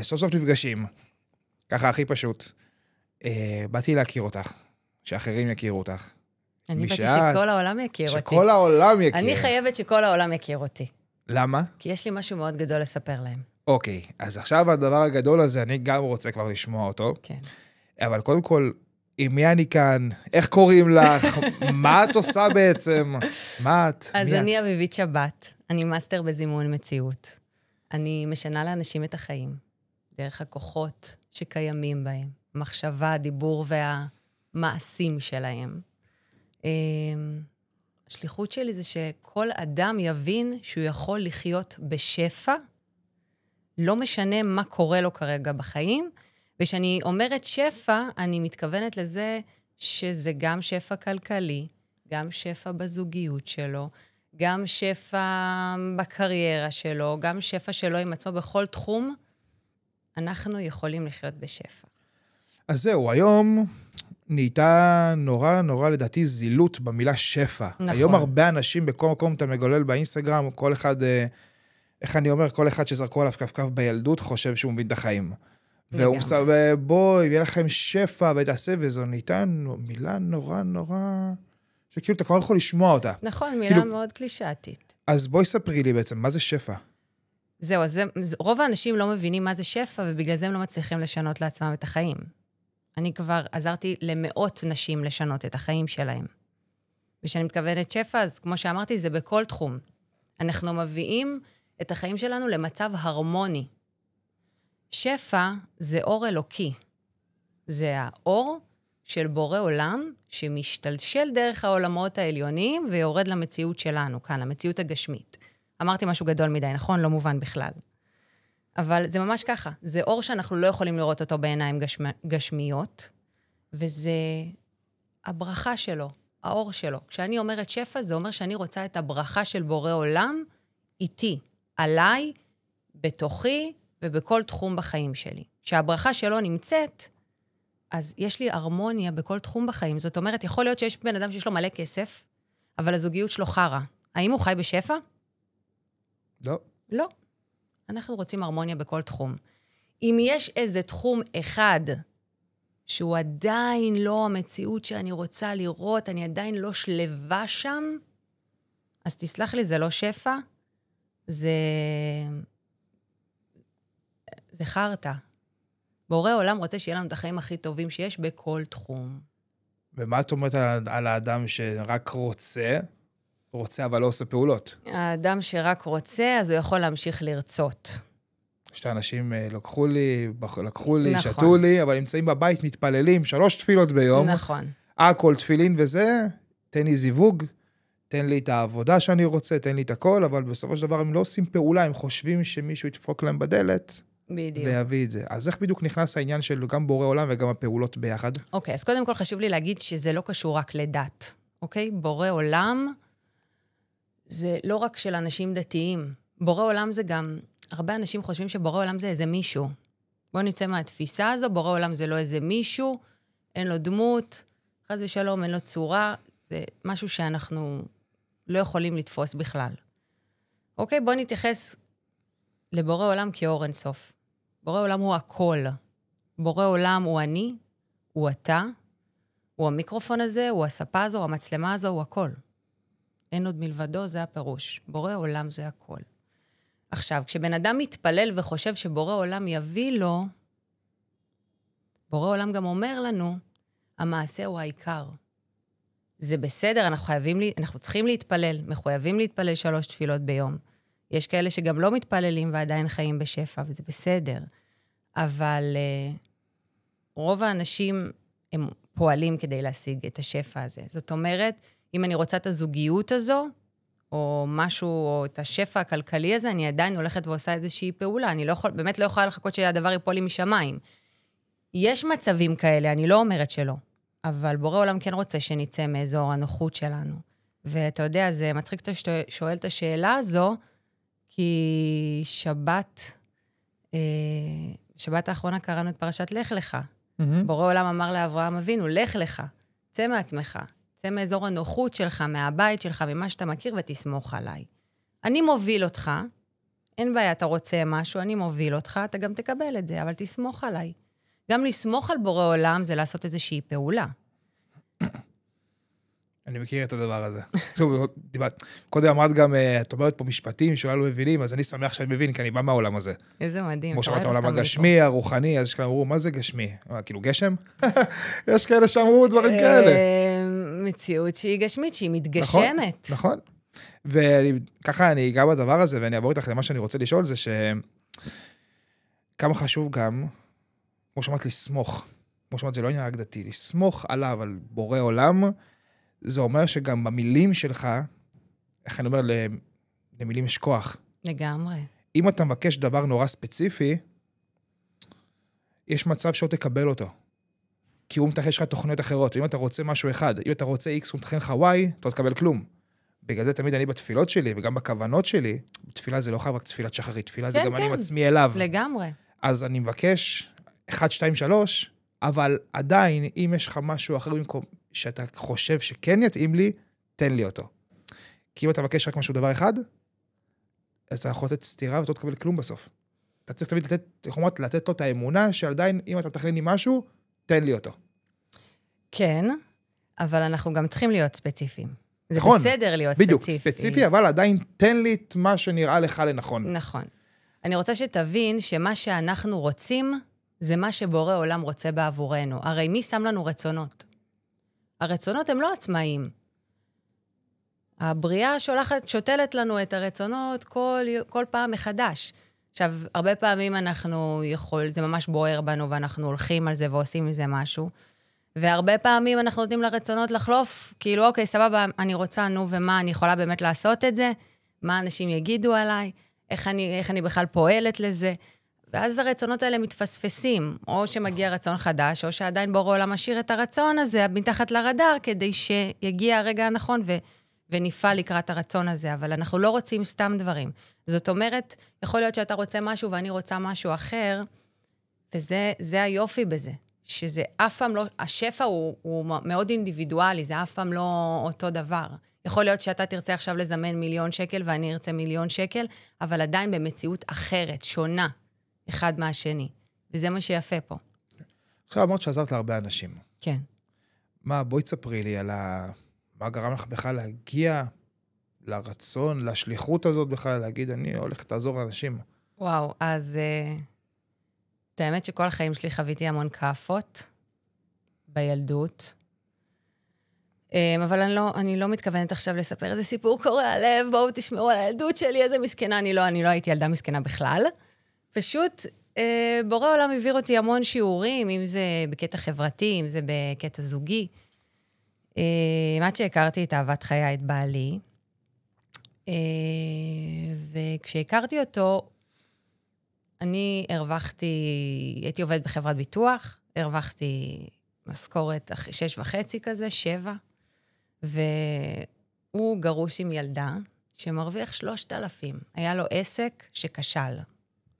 סוף סוף נפגשים. ככה הכי פשוט. באתי להכיר אותך, שאחרים יכירו אותך. אני באתי שכל העולם יכיר אותי. שכל העולם יכיר. אני חייבת שכל העולם יכיר אותי. למה? כי יש לי משהו מאוד גדול לספר להם. אוקיי, אז עכשיו הדבר הגדול הזה, אני גם רוצה כבר לשמוע אותו. כן. אבל קודם כל, עם מי אני כאן? איך קוראים לך? מה את עושה בעצם? מה את? אז אני אביבית שבת. אני מאסטר בזימון מציאות. אני משנה לאנשים את החיים. דרך הכוחות שקיימים בהם. המחשבה, הדיבור והמעשים שלהם. השליחות שלי זה שכל אדם יבין שהוא יכול לחיות בשפע, לא משנה מה קורה לו כרגע בחיים, ושאני אומרת שפע, אני מתכוונת לזה שזה גם שפע כלכלי, גם שפע בזוגיות שלו, גם שפע בקריירה שלו, גם שפע שלו עם עצמו בכל תחום, אנחנו יכולים לחיות בשפע. אז זהו, היום נהייתה נורא לדעתי זילות במילה שפע. נכון. היום הרבה אנשים בכל מקום אתה מגולל באינסטגרם, כל אחד, איך אני אומר, כל אחד שזרקו עליו כף בילדות חושב שהוא מבין את החיים. והוא מסבב, בוא, יהיה לכם שפע ותעשה, וזו נהייתה מילה נורא, שכאילו אתה כבר יכול לשמוע אותה. נכון, מילה כאילו, מאוד קלישאתית. אז בואי ספרי לי בעצם, מה זה שפע? זהו, אז רוב האנשים לא מבינים מה זה שפע, ובגלל זה הם לא מצליחים לשנות לעצמם את החיים. אני כבר עזרתי למאות נשים לשנות את החיים שלהם. ושאני מתכוונת שפע, אז כמו שאמרתי, זה בכל תחום. אנחנו מביאים את החיים שלנו למצב הרמוני. שפע זה אור אלוקי. זה האור של בורא עולם, שמשתלשל דרך העולמות העליונים, ויורד למציאות שלנו, כאן, למציאות הגשמית. אמרתי משהו גדול מדי, נכון? לא מובן בכלל. אבל זה ממש ככה. זה אור שאנחנו לא יכולים לראות אותו בעיניים גשמיות, וזה הברכה שלו, האור שלו. כשאני אומרת שפע, זה אומר שאני רוצה את הברכה של בורא עולם איתי, עליי, בתוכי, ובכל תחום בחיים שלי. כשהברכה שלו נמצאת, אז יש לי הרמוניה בכל תחום בחיים. זאת אומרת, יכול להיות שיש בן אדם שיש לו מלא כסף, אבל הזוגיות שלו חרה. האם הוא חי בשפע? לא. לא. אנחנו רוצים הרמוניה בכל תחום. אם יש איזה תחום אחד שהוא עדיין לא המציאות שאני רוצה לראות, אני עדיין לא שלווה שם, אז תסלח לי, זה לא שפע, זה חרטה. בורא עולם רוצה שיהיה לנו את החיים הכי טובים שיש בכל תחום. ומה את אומרת על האדם שרק רוצה אבל לא עושה פעולות? האדם שרק רוצה, אז הוא יכול להמשיך לרצות. שתי אנשים לקחו לי, נכון. שתו לי, אבל נמצאים בבית, מתפללים, 3 תפילות ביום. נכון. הכל תפילין וזה, תן לי זיווג, תן לי את העבודה שאני רוצה, תן לי את הכל, אבל בסופו של דבר הם לא עושים פעולה, הם חושבים שמישהו ידפוק להם בדלת, בדיוק. ויביא את זה. אז איך בדיוק נכנס העניין של גם בורא עולם וגם הפעולות ביחד? אוקיי, אז קודם כל חשוב לי להגיד שזה לא קשור רק לדת. אוקיי? בורא עולם זה לא רק של אנשים דתיים. בורא עולם זה גם, הרבה אנשים חושבים שבורא עולם זה איזה מישהו. בואו נצא מהתפיסה הזו, בורא עולם זה לא איזה מישהו, אין לו דמות, חס ושלום, אין לו צורה, זה משהו שאנחנו לא יכולים לתפוס בכלל. אוקיי, בואו נתייחס לבורא עולם כאור אין סוף. בורא עולם הוא הכל. בורא עולם הוא אני, הוא אתה, הוא המיקרופון הזה, הוא הספה הזו, המצלמה הזו, הוא הכל. אין עוד מלבדו, זה הפירוש. בורא עולם זה הכל. עכשיו, כשבן אדם מתפלל וחושב שבורא עולם יביא לו, בורא עולם גם אומר לנו, המעשה הוא העיקר. זה בסדר, אנחנו צריכים להתפלל, מחויבים להתפלל 3 תפילות ביום. יש כאלה שגם לא מתפללים ועדיין חיים בשפע, וזה בסדר. אבל רוב האנשים הם פועלים כדי להשיג את השפע הזה. זאת אומרת, אם אני רוצה את הזוגיות הזו, או משהו, או את השפע הכלכלי הזה, אני עדיין הולכת ועושה איזושהי פעולה. אני באמת לא יכולה לחכות שהדבר ייפול לי משמיים. יש מצבים כאלה, אני לא אומרת שלא. אבל בורא עולם כן רוצה שנצא מאזור הנוחות שלנו. ואתה יודע, זה מצחיק שאתה שואל את השאלה הזו, כי שבת האחרונה קראנו את פרשת לך לך. בורא עולם אמר לאברהם אבינו, לך לך, צא מעצמך, צא מאזור הנוחות שלך, מהבית שלך, ממה שאתה מכיר, ותסמוך עליי. אני מוביל אותך אין בעיה, אתה רוצה משהו, אני מוביל אותך, אתה גם תקבל את זה, אבל תסמוך עליי. גם לסמוך על בורא עולם זה לעשות איזושהי פעולה. אני מכיר את הדבר הזה. קודם אמרת גם, את אומרת פה משפטים שאולי לא מבינים, אז אני שמח שאני מבין, כי אני בא מהעולם הזה. איזה מדהים. כמו שאמרת, העולם הגשמי, הרוחני, אז יש כאלה אמרו, מה זה גשמי? כאילו גשם? יש כאלה שאמרו דברים כאלה. מציאות שהיא גשמית, שהיא מתגשמת. נכון. וככה אני אגע בדבר הזה, ואני אעבור איתך למה שאני רוצה לשאול, זה שכמה חשוב גם, כמו שאמרת, לסמוך. כמו שאמרת, זה לא עניין רק דתי, לסמוך עליו, על בורא עולם, זה אומר שגם במילים שלך, איך אני אומר, למילים יש כוח. לגמרי. אם אתה מבקש דבר נורא ספציפי, יש מצב שלא תקבל אותו. כי הוא מתכן לך תוכניות אחרות. אם אתה רוצה משהו אחד, אם אתה רוצה X, הוא מתכן לך Y, אתה לא תקבל כלום. בגלל זה תמיד אני בתפילות שלי, וגם בכוונות שלי, תפילה זה לא חייב רק תפילת שחרית, תפילה זה גם אני עם עצמי אליו. לגמרי. אז אני מבקש 1, 2, 3, אבל עדיין, אם יש לך משהו אחר במקום שאתה חושב שכן יתאים לי, תן לי אותו. כי אם אתה מבקש רק משהו דבר אחד, אז אתה יכול לתת סתירה ואתה לא תקבל כלום בסוף. אתה צריך תמיד לתת לו את האמונה, שעדיין, אם אתה מתכנן לי משהו, תן לי אותו. כן, אבל אנחנו גם צריכים להיות ספציפיים. זה נכון, בסדר להיות בדיוק, ספציפי. ספציפי, אבל עדיין תן לי את מה שנראה לך לנכון. נכון. אני רוצה שתבין שמה שאנחנו רוצים, זה מה שבורא עולם רוצה בעבורנו. הרי מי שם לנו רצונות? הרצונות הם לא עצמאיים. הבריאה שותלת לנו את הרצונות כל פעם מחדש. עכשיו, הרבה פעמים זה ממש בוער בנו, ואנחנו הולכים על זה ועושים מזה משהו. והרבה פעמים אנחנו נותנים לרצונות לחלוף, כאילו, אוקיי, סבבה, אני רוצה, נו, ומה, אני יכולה באמת לעשות את זה? מה אנשים יגידו עליי? איך אני בכלל פועלת לזה? ואז הרצונות האלה מתפספסים, או שמגיע רצון חדש, או שעדיין בורא עולם משאיר את הרצון הזה מתחת לרדאר, כדי שיגיע הרגע הנכון ונפעל לקראת הרצון הזה, אבל אנחנו לא רוצים סתם דברים. זאת אומרת, יכול להיות שאתה רוצה משהו ואני רוצה משהו אחר, וזה היופי בזה. שזה אף פעם לא, השפע הוא מאוד אינדיבידואלי, זה אף פעם לא אותו דבר. יכול להיות שאתה תרצה עכשיו לזמן 1,000,000 שקל, ואני ארצה 1,000,000 שקל, אבל עדיין במציאות אחרת, שונה, אחד מהשני. וזה מה שיפה פה. עכשיו אמרת שעזרת להרבה אנשים. כן. בואי תספרי לי על מה גרם לך בכלל להגיע לרצון, לשליחות הזאת בכלל, להגיד, אני הולך לעזור לאנשים. וואו, אז את האמת שכל החיים שלי חוויתי המון כאפות בילדות, אבל אני לא מתכוונת עכשיו לספר איזה סיפור קורע לב, בואו תשמעו על הילדות שלי, איזה מסכנה, אני לא הייתי ילדה מסכנה בכלל. פשוט בורא עולם העביר אותי המון שיעורים, אם זה בקטע חברתי, אם זה בקטע זוגי. עד שהכרתי את אהבת חיי, את בעלי, וכשהכרתי אותו, אני הייתי עובדת בחברת ביטוח, הרווחתי משכורת 6.5 כזה, 7, והוא גרוש עם ילדה שמרוויח 3,000. היה לו עסק שכשל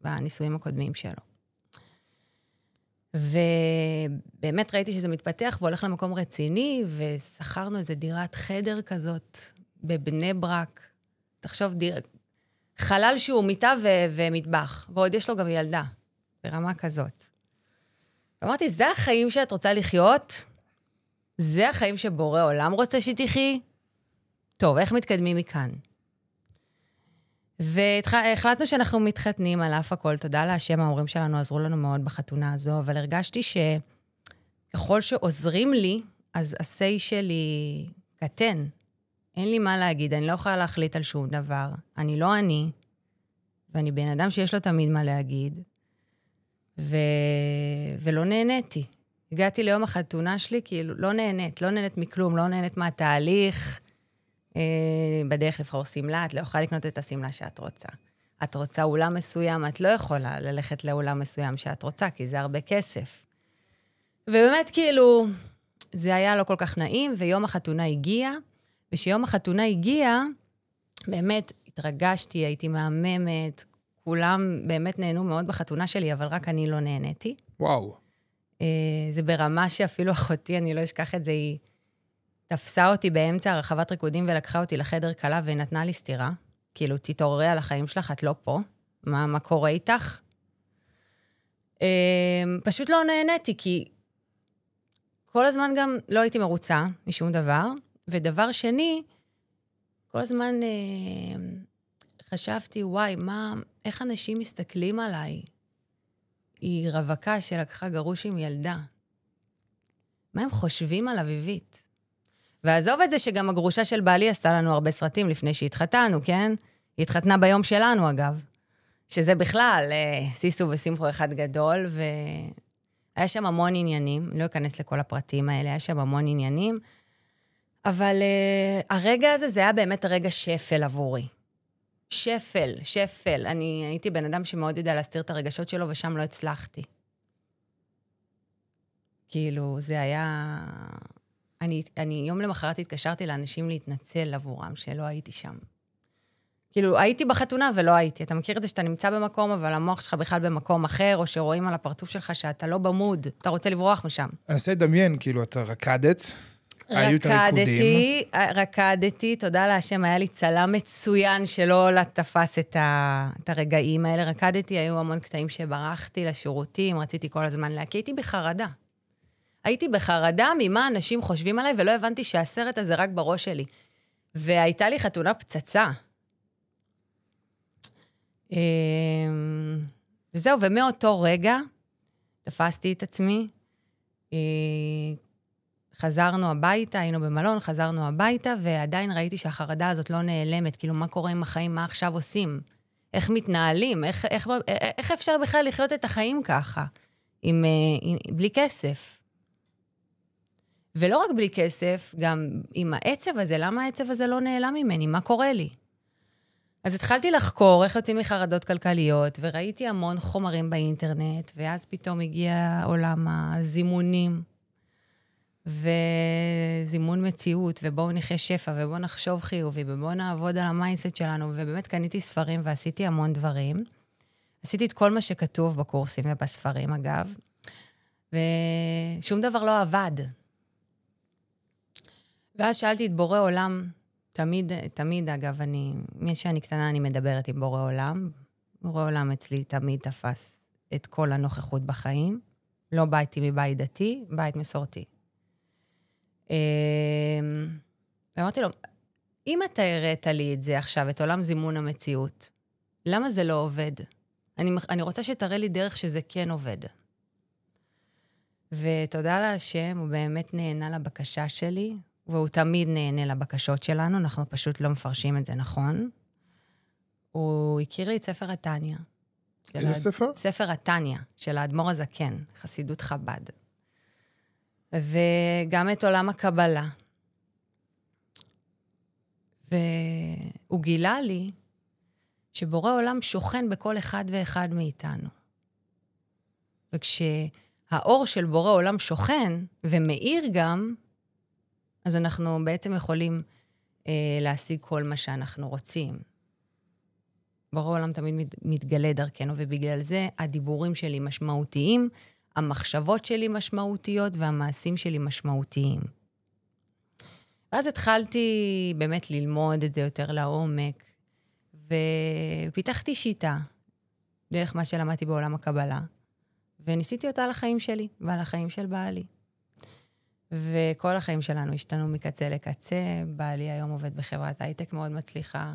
בניסויים הקודמים שלו. ובאמת ראיתי שזה מתפתח והולך למקום רציני, ושכרנו איזו דירת חדר כזאת בבני ברק. תחשוב, חלל שהוא מיטה ומטבח, ועוד יש לו גם ילדה, ברמה כזאת. אמרתי, זה החיים שאת רוצה לחיות? זה החיים שבורא עולם רוצה שתחי? טוב, איך מתקדמים מכאן? והחלטנו שאנחנו מתחתנים על אף הכל, תודה להשם, ההורים שלנו עזרו לנו מאוד בחתונה הזו, אבל הרגשתי שככל שעוזרים לי, אז הסי שלי קטן. אין לי מה להגיד, אני לא יכולה להחליט על שום דבר. אני לא אני, ואני בן אדם שיש לו תמיד מה להגיד, ולא נהניתי. הגעתי ליום החתונה שלי, כאילו לא נהנית מכלום, לא נהנית מהתהליך, בדרך לבחור סמלה, את לא יכולה לקנות את הסמלה שאת רוצה. את רוצה אולם מסוים, את לא יכולה ללכת לאולם מסוים שאת רוצה, כי זה הרבה כסף. ובאמת כאילו, זה היה לא כל כך נעים, ויום החתונה הגיע, ושיום החתונה הגיע, באמת התרגשתי, הייתי מהממת, כולם באמת נהנו מאוד בחתונה שלי, אבל רק אני לא נהניתי. וואו. זה ברמה שאפילו אחותי, אני לא אשכח את זה, היא תפסה אותי באמצע הרחבת ריקודים ולקחה אותי לחדר קלה ונתנה לי סתירה. כאילו, תתעוררי על החיים שלך, את לא פה. מה קורה איתך? פשוט לא נהניתי, כי כל הזמן גם לא הייתי מרוצה משום דבר, ודבר שני, כל הזמן חשבתי, וואי, איך אנשים מסתכלים עליי? היא רווקה שלקחה גרוש עם ילדה. מה הם חושבים על אביבית? ועזוב את זה שגם הגרושה של בעלי עשתה לנו הרבה סרטים לפני שהתחתנו, כן? היא התחתנה ביום שלנו, אגב. שזה בכלל, סיסו וסימחו אחד גדול, והיה שם המון עניינים, אני לא אכנס לכל הפרטים האלה, היה שם המון עניינים, אבל הרגע הזה, זה היה באמת הרגע שפל עבורי. שפל. אני הייתי בן אדם שמאוד יודע להסתיר את הרגשות שלו, ושם לא הצלחתי. כאילו, זה היה... אני יום למחרת התקשרתי לאנשים להתנצל עבורם, שלא הייתי שם. כאילו, הייתי בחתונה ולא הייתי. אתה מכיר את זה שאתה נמצא במקום, אבל המוח שלך בכלל במקום אחר, או שרואים על הפרצוף שלך שאתה לא במוד, אתה רוצה לברוח משם. אני אנסה לדמיין, כאילו, אתה רקדת, היו את הריקודים. רקדתי, תודה להשם, היה לי צלם מצוין שלא תפס את הרגעים האלה. רקדתי, היו המון קטעים שברחתי לשירותים, רציתי כל הזמן להקיא, הייתי בחרדה ממה אנשים חושבים עליי, ולא הבנתי שהסרט הזה רק בראש שלי. והייתה לי חתונה פצצה. וזהו, ומאותו רגע תפסתי את עצמי, חזרנו הביתה, היינו במלון, חזרנו הביתה, ועדיין ראיתי שהחרדה הזאת לא נעלמת, כאילו מה קורה עם החיים, מה עכשיו עושים, איך מתנהלים, איך אפשר בכלל לחיות את החיים ככה, בלי כסף. ולא רק בלי כסף, גם עם העצב הזה, למה העצב הזה לא נעלם ממני, מה קורה לי? אז התחלתי לחקור איך יוצאים מחרדות כלכליות, וראיתי המון חומרים באינטרנט, ואז פתאום הגיע עולם הזימונים, וזימון מציאות, ובואו נחיה שפע, ובואו נחשוב חיובי, ובואו נעבוד על המיינדסט שלנו, ובאמת קניתי ספרים ועשיתי המון דברים. עשיתי את כל מה שכתוב בקורסים ובספרים, אגב, ושום דבר לא עבד. ואז שאלתי את בורא עולם, תמיד, אגב, שאני קטנה, אני מדברת עם בורא עולם. בורא עולם אצלי תמיד תפס את כל הנוכחות בחיים. לא ביתי מבית דתי, בית מסורתי. ואמרתי לו, אם אתה הראת לי את זה עכשיו, את עולם זימון המציאות, למה זה לא עובד? אני רוצה שתראה לי דרך שזה כן עובד. ותודה להשם, הוא באמת נהנה לבקשה שלי, והוא תמיד נהנה לבקשות שלנו, אנחנו פשוט לא מפרשים את זה נכון. הוא הכיר לי את ספר התניא. איזה ספר? ספר התניא, של האדמו"ר הזקן, חסידות חב"ד. וגם את עולם הקבלה. והוא גילה לי שבורא עולם שוכן בכל אחד ואחד מאיתנו. וכשהאור של בורא עולם שוכן ומאיר גם, אז אנחנו בעצם יכולים להשיג כל מה שאנחנו רוצים. בורא עולם תמיד מתגלה דרכנו, ובגלל זה הדיבורים שלי משמעותיים, המחשבות שלי משמעותיות, והמעשים שלי משמעותיים. ואז התחלתי באמת ללמוד את זה יותר לעומק, ופיתחתי שיטה, דרך מה שלמדתי בעולם הקבלה, וניסיתי אותה על החיים שלי, ועל החיים של בעלי. וכל החיים שלנו השתנו מקצה לקצה, בעלי היום עובד בחברת הייטק מאוד מצליחה.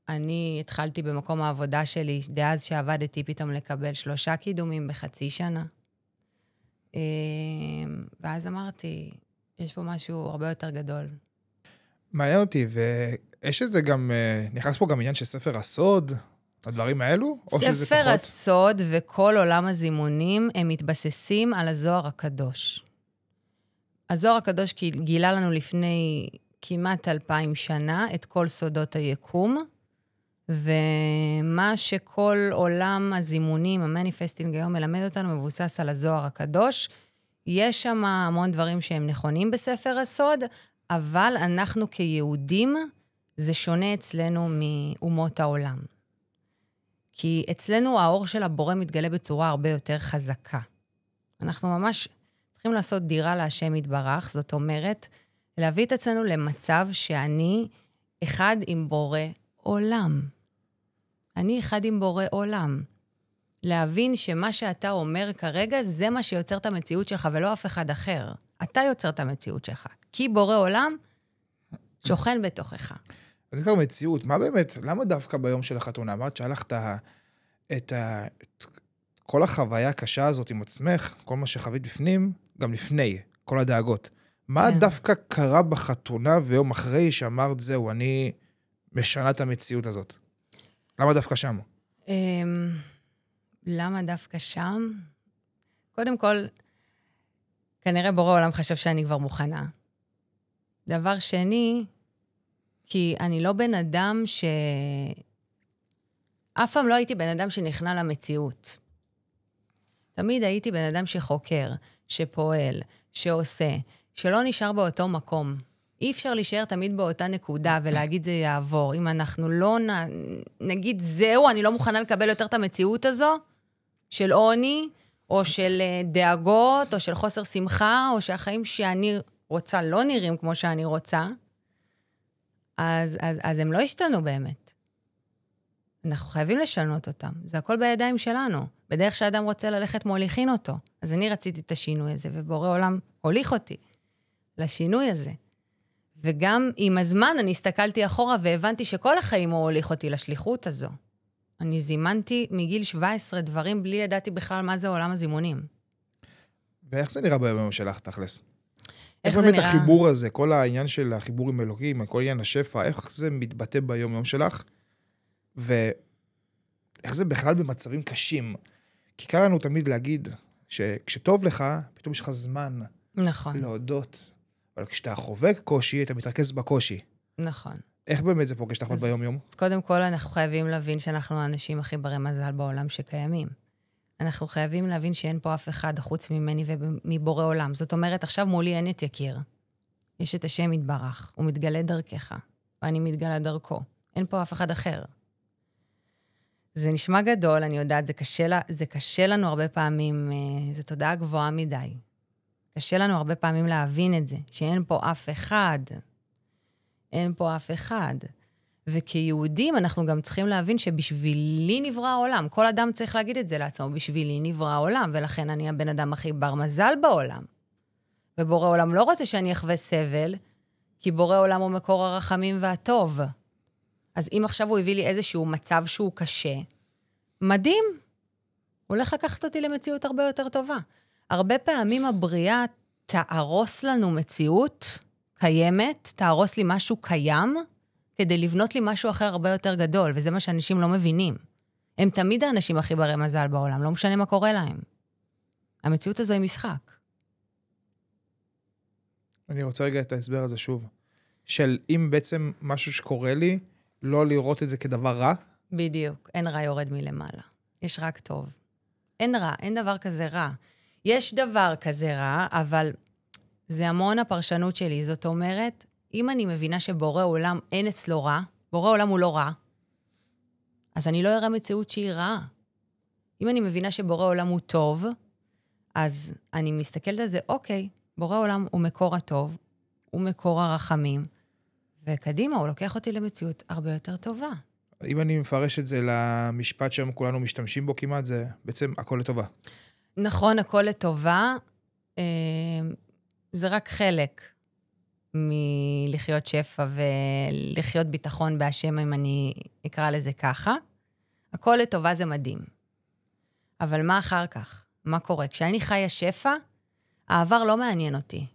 אני התחלתי במקום העבודה שלי, דאז שעבדתי פתאום לקבל 3 קידומים בחצי שנה. ואז אמרתי, יש פה משהו הרבה יותר גדול. מעניין אותי, ויש את זה גם, נכנס פה גם עניין של ספר הסוד, הדברים האלו? ספר הסוד וכל עולם הזימונים, הם מתבססים על הזוהר הקדוש. הזוהר הקדוש גילה לנו לפני כמעט 2000 שנה את כל סודות היקום, ומה שכל עולם הזימונים, המניפסטינג היום מלמד אותנו, מבוסס על הזוהר הקדוש. יש שם המון דברים שהם נכונים בספר הסוד, אבל אנחנו כיהודים, זה שונה אצלנו מאומות העולם. כי אצלנו האור של הבורא מתגלה בצורה הרבה יותר חזקה. אנחנו ממש צריכים לעשות דירה להשם יתברך, זאת אומרת, להביא את עצמנו למצב שאני אחד עם בורא עולם. אני אחד עם בורא עולם. להבין שמה שאתה אומר כרגע, זה מה שיוצר את המציאות שלך, ולא אף אחד אחר. אתה יוצר את המציאות שלך. כי בורא עולם שוכן בתוכך. אז זה כבר מציאות. מה באמת, למה דווקא ביום של החתונה? אמרת שהלכת את כל החוויה הקשה הזאת עם עצמך, כל מה שחווית בפנים, גם לפני, כל הדאגות. מה דווקא קרה בחתונה ויום אחרי שאמרת זהו, אני משנה את המציאות הזאת? למה דווקא שם? למה דווקא שם? קודם כל, כנראה בורא עולם חשב שאני כבר מוכנה. דבר שני, כי אני לא בן אדם אף פעם לא הייתי בן אדם שנכנע למציאות. תמיד הייתי בן אדם שחוקר, שפועל, שעושה, שלא נשאר באותו מקום. אי אפשר להישאר תמיד באותה נקודה ולהגיד זה יעבור. אם אנחנו לא נגיד זהו, אני לא מוכנה לקבל יותר את המציאות הזו, של עוני, או של דאגות, או של חוסר שמחה, או שהחיים שאני רוצה לא נראים כמו שאני רוצה, אז הם לא השתנו באמת. אנחנו חייבים לשנות אותם. זה הכל בידיים שלנו. בדרך שאדם רוצה ללכת מוליכין אותו. אז אני רציתי את השינוי הזה, ובורא עולם הוליך אותי לשינוי הזה. וגם עם הזמן אני הסתכלתי אחורה והבנתי שכל החיים הוא הוליך אותי לשליחות הזו. אני זימנתי מגיל 17 דברים בלי ידעתי בכלל מה זה עולם הזימונים. ואיך זה נראה ביום שלך, תכלס? איך זה באמת נראה? החיבור הזה, כל העניין של החיבור עם אלוקים, כל עניין השפע, איך זה מתבטא ביום שלך? ואיך זה בכלל במצבים קשים? כי קל לנו תמיד להגיד שכשטוב לך, פתאום יש לך זמן נכון. להודות. אבל כשאתה חובק קושי, אתה מתרכז בקושי. נכון. איך באמת זה פוגש לך ביום-יום? אז קודם כל אנחנו חייבים להבין שאנחנו האנשים הכי ברי מזל בעולם שקיימים. אנחנו חייבים להבין שאין פה אף אחד חוץ ממני ומבורא עולם. זאת אומרת, עכשיו מולי אין את יקיר. יש את השם יתברך, הוא מתגלה דרכך, ואני מתגלה דרכו. אין פה אף אחד אחר. זה נשמע גדול, אני יודעת, זה קשה לנו הרבה פעמים, זו תודעה גבוהה מדי. קשה לנו הרבה פעמים להבין את זה, שאין פה אף אחד. אין פה אף אחד. וכיהודים אנחנו גם צריכים להבין שבשבילי נברא העולם. כל אדם צריך להגיד את זה לעצמו, בשבילי נברא העולם, ולכן אני הבן אדם הכי בר מזל בעולם. ובורא עולם לא רוצה שאני אחווה סבל, כי בורא עולם הוא מקור הרחמים והטוב. אז אם עכשיו הוא הביא לי איזשהו מצב שהוא קשה, מדהים. הוא הולך לקחת אותי למציאות הרבה יותר טובה. הרבה פעמים הבריאה תהרוס לנו מציאות קיימת, תהרוס לי משהו קיים, כדי לבנות לי משהו אחר הרבה יותר גדול, וזה מה שאנשים לא מבינים. הם תמיד האנשים הכי ברי מזל בעולם, לא משנה מה קורה להם. המציאות הזו היא משחק. אני רוצה רגע את ההסבר הזה שוב. של אם בעצם משהו שקורה לי, לא לראות את זה כדבר רע? בדיוק, אין רע יורד מלמעלה. יש רק טוב. אין רע, אין דבר כזה רע. יש דבר כזה רע, אבל זה המון הפרשנות שלי. זאת אומרת, אם אני מבינה שבורא עולם אין אצלו רע, בורא עולם הוא לא רע, אז אני לא אראה מציאות שהיא רעה. אם אני מבינה שבורא עולם הוא טוב, אז אני מסתכלת על זה, אוקיי, בורא עולם הוא מקור הטוב, הוא מקור הרחמים, וקדימה, הוא לוקח אותי למציאות הרבה יותר טובה. אם אני מפרש את זה למשפט שהם כולנו משתמשים בו כמעט, זה בעצם הכל לטובה. נכון, הכל לטובה. זה רק חלק מלחיות שפע ולחיות ביטחון בהשם, אם אני אקרא לזה ככה. הכל לטובה זה מדהים. אבל מה אחר כך? מה קורה? כשאני חיה שפע, העבר לא מעניין אותי.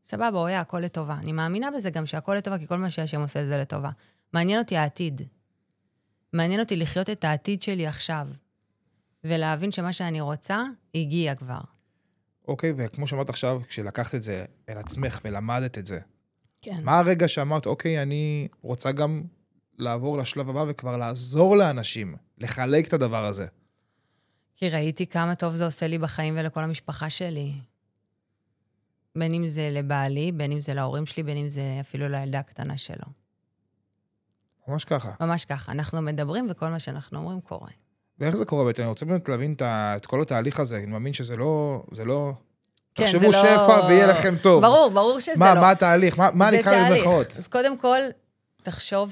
סבבה, אויה, הכל לטובה. אני מאמינה בזה גם שהכל לטובה, כי כל מה שהשם עושה זה לטובה. מעניין אותי העתיד. מעניין אותי לחיות את העתיד שלי עכשיו. ולהבין שמה שאני רוצה, הגיע כבר. אוקיי, וכמו שאמרת עכשיו, כשלקחת את זה אל עצמך ולמדת את זה, כן. מה הרגע שאמרת, אוקיי, אני רוצה גם לעבור לשלב הבא וכבר לעזור לאנשים, לחלק את הדבר הזה? כי ראיתי כמה טוב זה עושה לי בחיים ולכל המשפחה שלי. בין אם זה לבעלי, בין אם זה להורים שלי, בין אם זה אפילו לילדה הקטנה שלו. ממש ככה. ממש ככה. אנחנו מדברים וכל מה שאנחנו אומרים קורה. ואיך זה קורה בעצם? אני רוצה באמת להבין את כל התהליך הזה. אני מאמין שזה לא... כן, תחשבו זה לא... שפע ויהיה לכם טוב. ברור שזה לא. מה התהליך? מה נקרא למחאות? אז קודם כל, תחשוב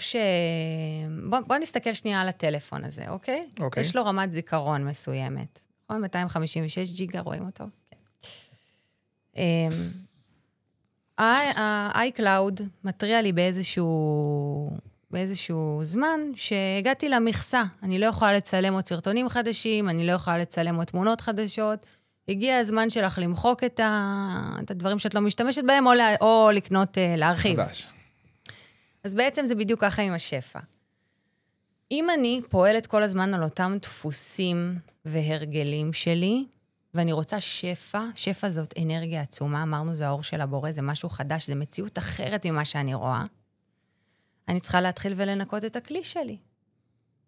בוא נסתכל שנייה על הטלפון הזה, אוקיי? אוקיי. יש לו רמת זיכרון מסוימת. 256 ג'יגה, רואים אותו? כן. ה-iCloud מטריע לי באיזשהו זמן שהגעתי למכסה. אני לא יכולה לצלם עוד סרטונים חדשים, אני לא יכולה לצלם עוד תמונות חדשות. הגיע הזמן שלך למחוק את הדברים שאת לא משתמשת בהם, או לקנות, להרחיב. חדש. אז בעצם זה בדיוק ככה עם השפע. אם אני פועלת כל הזמן על אותם דפוסים והרגלים שלי, ואני רוצה שפע זאת אנרגיה עצומה, אמרנו זה האור של הבורא, זה משהו חדש, זה מציאות אחרת ממה שאני רואה, אני צריכה להתחיל ולנקות את הכלי שלי.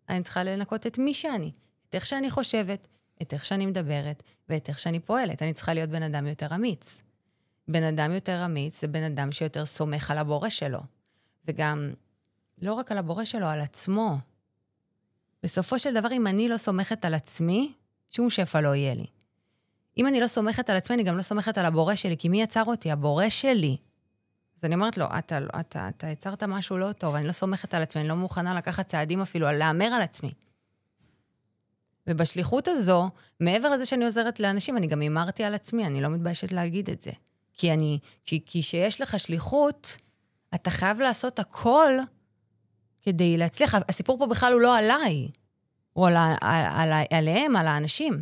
אני צריכה לנקות את מי שאני, את איך שאני חושבת, את איך שאני מדברת, ואת איך שאני פועלת. אני צריכה להיות בן אדם יותר אמיץ. בן אדם יותר אמיץ זה בן אדם שיותר סומך על הבורא שלו. וגם, לא רק על הבורא שלו, על עצמו. בסופו של דבר, אם אני לא סומכת על עצמי, שום שפע לא יהיה לי. אם אני לא סומכת על עצמי, אני גם לא סומכת על הבורא שלי, כי מי יצר אותי? הבורא שלי. אז אני אומרת לו, אתה יצרת משהו לא טוב, אני לא סומכת על עצמי, אני לא מוכנה לקחת צעדים אפילו, על להאמר על עצמי. ובשליחות הזו, מעבר לזה שאני עוזרת לאנשים, אני גם אמרתי על עצמי, אני לא מתביישת להגיד את זה. כי שיש לך שליחות, אתה חייב לעשות הכל כדי להצליח. הסיפור פה בכלל הוא לא עליי, הוא עליהם, על האנשים.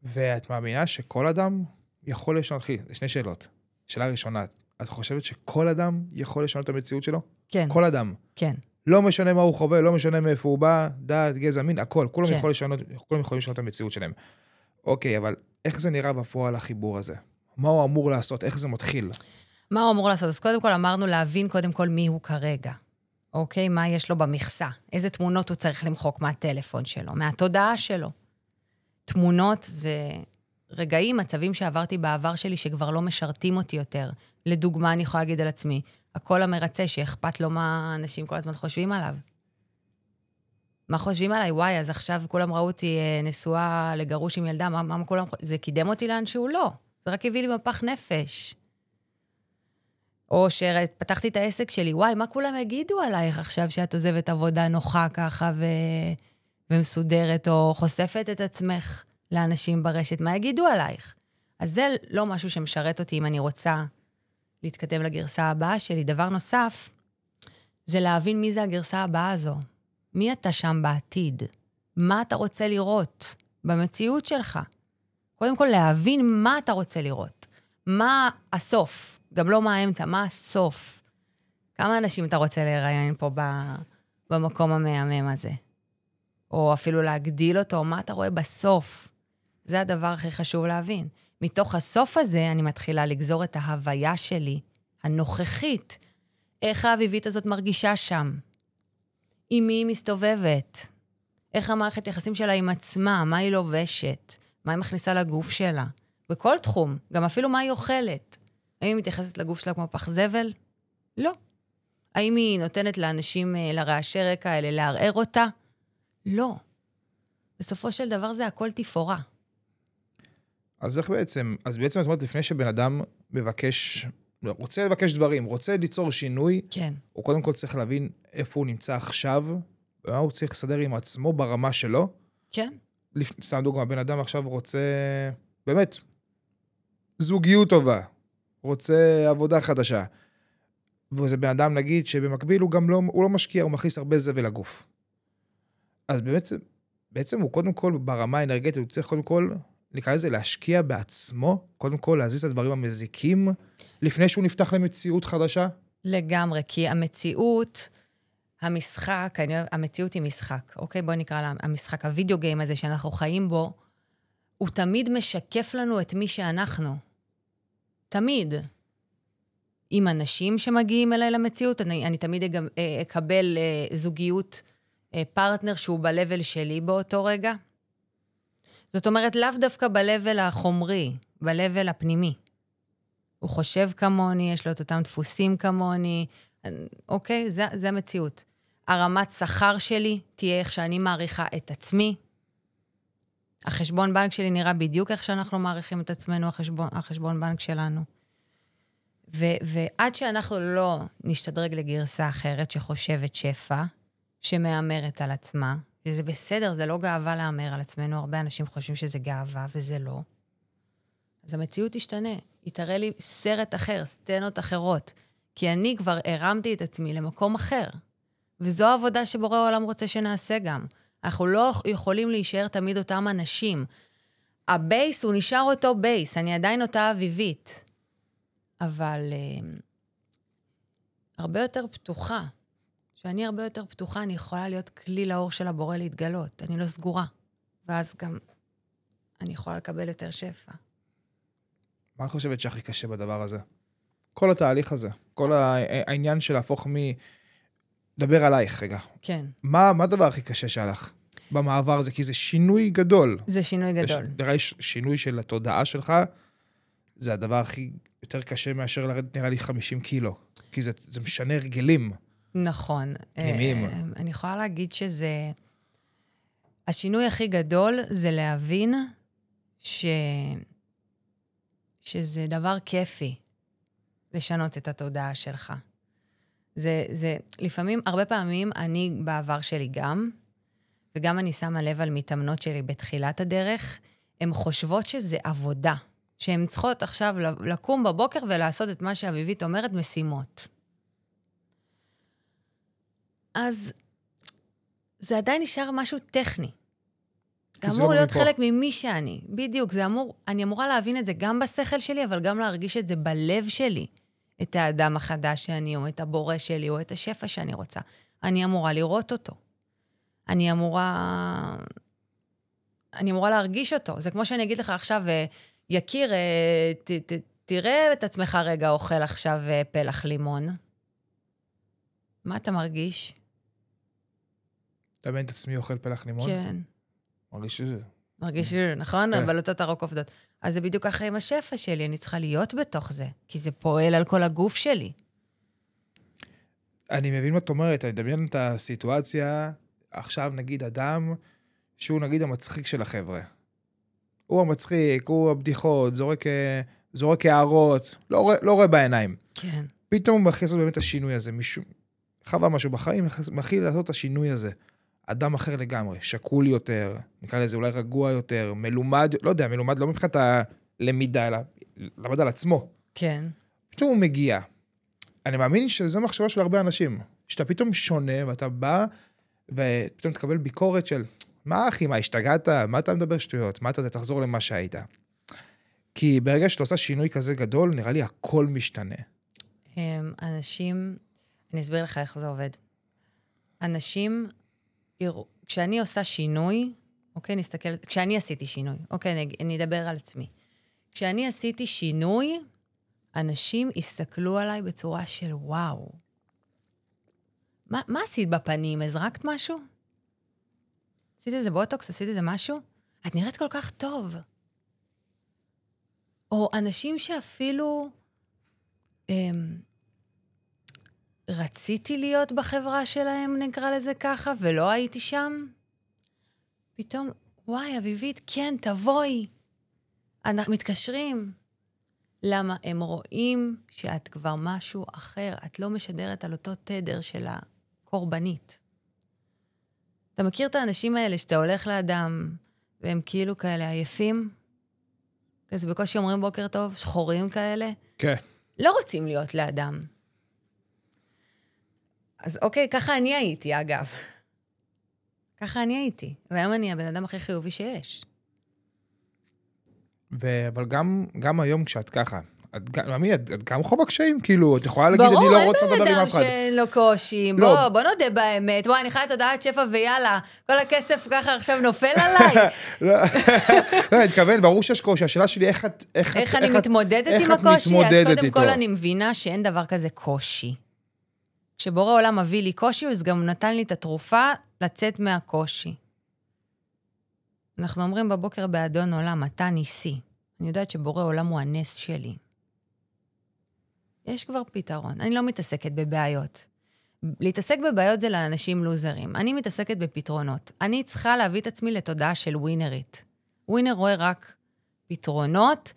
ואת מאמינה שכל אדם יכול לשנות, שני שאלות. שאלה ראשונה, את חושבת שכל אדם יכול לשנות את המציאות שלו? כן. כל אדם? כן. לא משנה מה הוא חווה, לא משנה מאיפה הוא בא, דת, גזע, מין, הכל. כולם יכולים לשנות את המציאות שלהם. אוקיי, אבל איך זה נראה בפועל החיבור הזה? מה הוא אמור לעשות? איך זה מתחיל? מה הוא אמור לעשות? אז קודם כל אמרנו להבין קודם כל מי הוא כרגע. אוקיי? מה יש לו במכסה? איזה תמונות הוא צריך למחוק מהטלפון שלו, מהתודעה שלו. תמונות זה רגעים, מצבים שעברתי בעבר שלי שכבר לא משרתים אותי יותר. לדוגמה, אני יכולה להגיד על עצמי, הכל המרצה שאכפת לו מה אנשים כל הזמן חושבים עליו. מה חושבים עליי? וואי, אז עכשיו כולם ראו אותי נשואה לגרוש עם ילדה, מה כולם... זה קידם אותי לאן שהוא לא. זה רק הביא לי מפח נפש. או שפתחתי את העסק שלי, וואי, מה כולם יגידו עלייך עכשיו שאת עוזבת עבודה נוחה ככה ומסודרת, או חושפת את עצמך לאנשים ברשת, מה יגידו עלייך? אז זה לא משהו שמשרת אותי אם אני רוצה להתקדם לגרסה הבאה שלי. דבר נוסף, זה להבין מי זה הגרסה הבאה הזו. מי אתה שם בעתיד? מה אתה רוצה לראות במציאות שלך? קודם כל להבין מה אתה רוצה לראות. מה הסוף? גם לא מה האמצע, מה הסוף? כמה אנשים אתה רוצה להיראיין פה במקום המהמם הזה? או אפילו להגדיל אותו, מה אתה רואה בסוף? זה הדבר הכי חשוב להבין. מתוך הסוף הזה אני מתחילה לגזור את ההוויה שלי, הנוכחית. איך האביבית הזאת מרגישה שם? עם מי היא מסתובבת? איך המערכת יחסים שלה עם עצמה? מה היא לובשת? מה היא מכניסה לגוף שלה? בכל תחום, גם אפילו מה היא אוכלת. האם היא מתייחסת לגוף שלה כמו פח זבל? לא. האם היא נותנת לאנשים, לרעשי רקע האלה, לערער אותה? לא. בסופו של דבר זה הכל תפאורה. אז איך בעצם? אז בעצם את אומרת, לפני שבן אדם רוצה לבקש דברים, רוצה ליצור שינוי, כן. הוא קודם כל צריך להבין איפה הוא נמצא עכשיו, ומה הוא צריך לסדר עם עצמו ברמה שלו. כן. סתם דוגמה, בן אדם עכשיו רוצה, באמת, זוגיות טובה, רוצה עבודה חדשה. וזה בן אדם, נגיד, שבמקביל הוא גם לא משקיע, הוא מכניס הרבה זבל לגוף. אז בעצם הוא קודם כל, ברמה האנרגטית, הוא צריך קודם כל, נקרא לזה, להשקיע בעצמו, קודם כל להזיז את הדברים המזיקים, לפני שהוא נפתח למציאות חדשה? לגמרי, כי המציאות היא משחק, אוקיי? בואו נקרא לה המשחק, הווידאו גיים הזה שאנחנו חיים בו, הוא תמיד משקף לנו את מי שאנחנו. תמיד. עם אנשים שמגיעים אליי למציאות, אני תמיד אקבל זוגיות, פרטנר שהוא בלבל שלי באותו רגע. זאת אומרת, לאו דווקא בלבל החומרי, בלבל הפנימי. הוא חושב כמוני, יש לו את אותם דפוסים כמוני, אוקיי? זה המציאות. הרמת שכר שלי תהיה איך שאני מעריכה את עצמי. החשבון בנק שלי נראה בדיוק איך שאנחנו מעריכים את עצמנו, החשבון בנק שלנו. ועד שאנחנו לא נשתדרג לגרסה אחרת שחושבת שפע, שמאמרת על עצמה, וזה בסדר, זה לא גאווה לאמר על עצמנו, הרבה אנשים חושבים שזה גאווה, וזה לא. אז המציאות תשתנה, היא תראה לי סרט אחר, סצנות אחרות, כי אני כבר הרמתי את עצמי למקום אחר, וזו העבודה שבורא העולם רוצה שנעשה גם. אנחנו לא יכולים להישאר תמיד אותם אנשים. הבייס הוא נשאר אותו בייס, אני עדיין אותה אביבית, אבל הרבה יותר פתוחה. כשאני הרבה יותר פתוחה, אני יכולה להיות כלי לאור של הבורא להתגלות. אני לא סגורה. ואז גם אני יכולה לקבל יותר שפע. מה את חושבת שהכי קשה בדבר הזה? כל התהליך הזה, כל העניין של להפוך דבר עלייך רגע. כן. מה הדבר הכי קשה שהלך במעבר הזה? כי זה שינוי גדול. זה שינוי גדול. נראה לי שינוי של התודעה שלך, זה הדבר הכי יותר קשה מאשר לרדת נראה לי 50 קילו. כי זה משנה הרגלים. נכון. פנימיים. אני יכולה להגיד שזה... השינוי הכי גדול זה להבין שזה דבר כיפי לשנות את התודעה שלך. זה לפעמים, הרבה פעמים, אני בעבר שלי גם, וגם אני שמה לב על מתאמנות שלי בתחילת הדרך, הן חושבות שזה עבודה, שהן צריכות עכשיו לקום בבוקר ולעשות את מה שאביבית אומרת, משימות. אז זה עדיין נשאר משהו טכני. זה אמור להיות חלק ממי שאני. בדיוק, אני אמורה להבין את זה גם בשכל שלי, אבל גם להרגיש את זה בלב שלי. את האדם החדש שאני, או את הבורא שלי, או את השפע שאני רוצה. אני אמורה לראות אותו. אני אמורה להרגיש אותו. זה כמו שאני אגיד לך עכשיו, יקיר, תראה את עצמך רגע אוכל עכשיו פלח לימון. מה אתה מרגיש? אתה בין את עצמי אוכל פלח לימון? כן. מרגיש שזה. מרגיש שזה, נכון? הבלוטות הרוק עובדות. אז זה בדיוק אחרי עם השפע שלי, אני צריכה להיות בתוך זה, כי זה פועל על כל הגוף שלי. אני מבין מה את אומרת, אני מדמיין את הסיטואציה, עכשיו נגיד אדם, שהוא נגיד המצחיק של החבר'ה. הוא המצחיק, הוא הבדיחות, זורק הערות, לא רואה בעיניים. כן. פתאום הוא מכניס לעשות באמת השינוי הזה, מישהו חווה משהו בחיים, מתחיל לעשות את השינוי הזה. אדם אחר לגמרי, שקול יותר, נקרא לזה אולי רגוע יותר, מלומד, לא יודע, מלומד לא מבחינת הלמידה, אלא למד על עצמו. כן. פתאום הוא מגיע. אני מאמין שזה מחשבה של הרבה אנשים, שאתה פתאום שונה, ואתה בא, ופתאום תקבל ביקורת של, מה אחי, מה השתגעת? מה אתה מדבר שטויות? מה אתה תחזור למה שהיית? כי ברגע שאתה עושה שינוי כזה גדול, נראה לי הכל משתנה. אנשים, אני אסביר לך איך זה עובד. אנשים, כשאני עושה שינוי, אוקיי, נסתכל, כשאני עשיתי שינוי, אוקיי, אני אדבר על עצמי. כשאני עשיתי שינוי, אנשים הסתכלו עליי בצורה של וואו. מה עשית בפנים? הזרקת משהו? עשית איזה בוטוקס? עשית איזה משהו? את נראית כל כך טוב. או אנשים שאפילו רציתי להיות בחברה שלהם, נקרא לזה ככה, ולא הייתי שם. פתאום, וואי, אביבית, כן, תבואי. אנחנו מתקשרים. למה? הם רואים שאת כבר משהו אחר. את לא משדרת על אותו תדר של הקורבנית. אתה מכיר את האנשים האלה שאתה הולך לאדם, והם כאילו כאלה עייפים? כזה בקושי אומרים בוקר טוב, שחורים כאלה? כן. לא רוצים להיות לאדם. אז אוקיי, ככה אני הייתי, אגב. ככה אני הייתי. והיום אני הבן אדם הכי חיובי שיש. אבל גם היום כשאת ככה, את גם חובה קשיים, כאילו, את יכולה להגיד, אני לא רוצה לדבר עם אף אחד. ברור, אין בן אדם שאין לו קושי. בוא נודה באמת. בוא, אני חייבת תודעת שפע ויאללה. כל הכסף ככה עכשיו נופל עליי. לא, אני מתכוון, ברור שיש קושי. השאלה שלי, איך אני מתמודדת עם הקושי? אז קודם כל אני מבינה שאין דבר כזה קושי. כשבורא עולם מביא לי קושי, אז גם נתן לי את התרופה לצאת מהקושי. אנחנו אומרים בבוקר באדון עולם, אתה ניסי. אני יודעת שבורא עולם הוא הנס שלי. יש כבר פתרון. אני לא מתעסקת בבעיות. להתעסק בבעיות זה לאנשים לוזרים. אני מתעסקת בפתרונות. אני צריכה להביא את עצמי לתודעה של ווינרית. ווינר רואה רק פתרונות,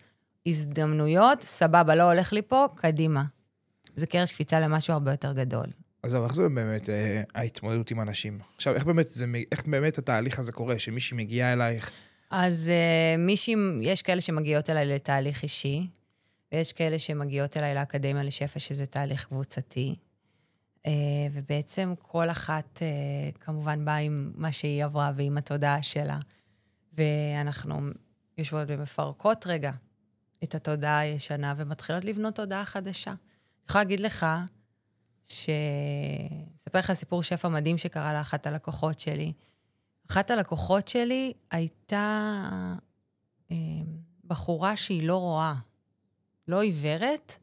הזדמנויות, סבבה, לא הולך לי פה, קדימה. זה קרש קפיצה למשהו הרבה יותר גדול. אז איך זה באמת ההתמודדות עם אנשים? עכשיו, איך באמת התהליך הזה קורה, שמישהי מגיעה אלייך? אז יש כאלה שמגיעות אליי לתהליך אישי, ויש כאלה שמגיעות אליי לאקדמיה לשפע, שזה תהליך קבוצתי, ובעצם כל אחת כמובן באה עם מה שהיא עברה ועם התודעה שלה, ואנחנו יושבות ומפרקות רגע את התודעה הישנה, ומתחילות לבנות תודעה חדשה. אני יכולה להגיד לך, אספר לך סיפור שפע מדהים שקרה לאחת הלקוחות שלי. אחת הלקוחות שלי הייתה בחורה שהיא לא רואה. לא עיוורת,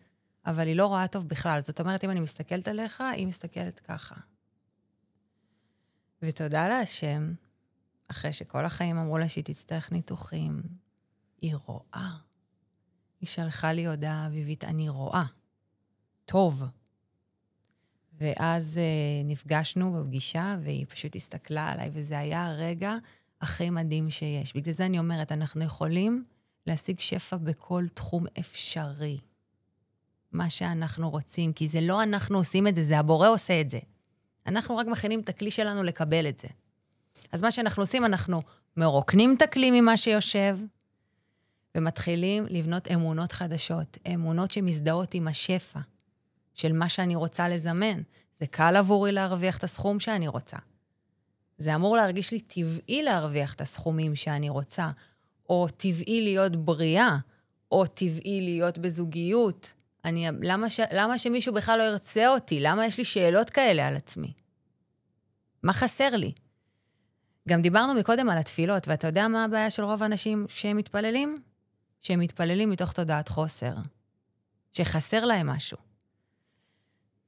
אבל היא לא רואה טוב בכלל. זאת אומרת, אם אני מסתכלת עליך, היא מסתכלת ככה. ותודה להשם, אחרי שכל החיים אמרו לה שהיא תצטרך ניתוחים, היא רואה. היא שלחה לי הודעה אביבית, אני רואה. טוב. ואז נפגשנו בפגישה, והיא פשוט הסתכלה עליי, וזה היה הרגע הכי מדהים שיש. בגלל זה אני אומרת, אנחנו יכולים להשיג שפע בכל תחום אפשרי. מה שאנחנו רוצים, כי זה לא אנחנו עושים את זה, זה הבורא עושה את זה. אנחנו רק מכינים את הכלי שלנו לקבל את זה. אז מה שאנחנו עושים, אנחנו מרוקנים את הכלי ממה שיושב, ומתחילים לבנות אמונות חדשות, אמונות שמזדהות עם השפע, של מה שאני רוצה לזמן. זה קל עבורי להרוויח את הסכום שאני רוצה. זה אמור להרגיש לי טבעי להרוויח את הסכומים שאני רוצה, או טבעי להיות בריאה, או טבעי להיות בזוגיות. למה שמישהו בכלל לא ירצה אותי? למה יש לי שאלות כאלה על עצמי? מה חסר לי? גם דיברנו מקודם על התפילות, ואתה יודע מה הבעיה של רוב האנשים שהם מתפללים? שהם מתפללים מתוך תודעת חוסר. שחסר להם משהו.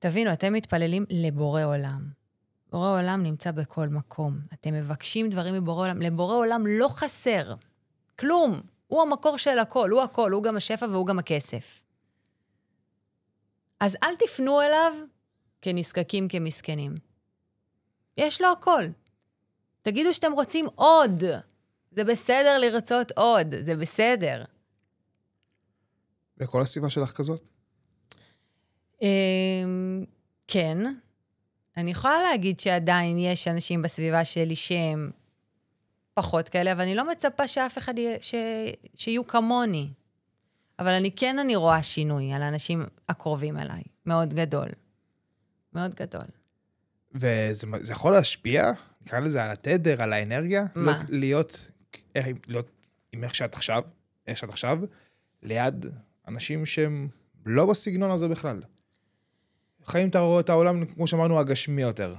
תבינו, אתם מתפללים לבורא עולם. בורא עולם נמצא בכל מקום. אתם מבקשים דברים מבורא עולם. לבורא עולם לא חסר. כלום. הוא המקור של הכל. הוא הכל. הוא גם השפע והוא גם הכסף. אז אל תפנו אליו כנזקקים, כמסכנים. יש לו הכל. תגידו שאתם רוצים עוד. זה בסדר לרצות עוד. זה בסדר. וכל הסביבה שלך כזאת? כן. אני יכולה להגיד שעדיין יש אנשים בסביבה שלי שהם פחות כאלה, אבל אני לא מצפה שאף אחד שיהיו כמוני. אבל אני רואה שינוי על האנשים הקרובים אליי. מאוד גדול. מאוד גדול. וזה יכול להשפיע, נקרא לזה, על התדר, על האנרגיה? מה? להיות עם איך שאת עכשיו, ליד אנשים שהם לא בסגנון הזה בכלל. חיים את העולם, כמו שאמרנו, הגשמי יותר.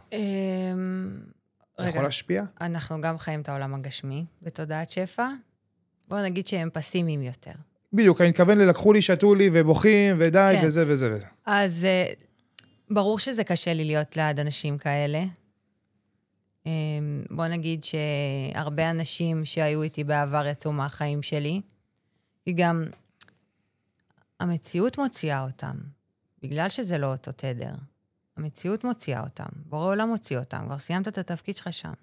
זה יכול להשפיע? אנחנו גם חיים את העולם הגשמי, בתודעת שפע. בואו נגיד שהם פסימיים יותר. בדיוק, אני מתכוון לקחו לי, שתו לי, ובוכים, ודי, כן. וזה וזה. אז ברור שזה קשה לי להיות ליד אנשים כאלה. בואו נגיד שהרבה אנשים שהיו איתי בעבר יצאו מהחיים שלי, כי גם המציאות מוציאה אותם. בגלל שזה לא אותו תדר. המציאות מוציאה אותם. בורא עולם מוציא אותם. כבר סיימת את התפקיד שלך שם.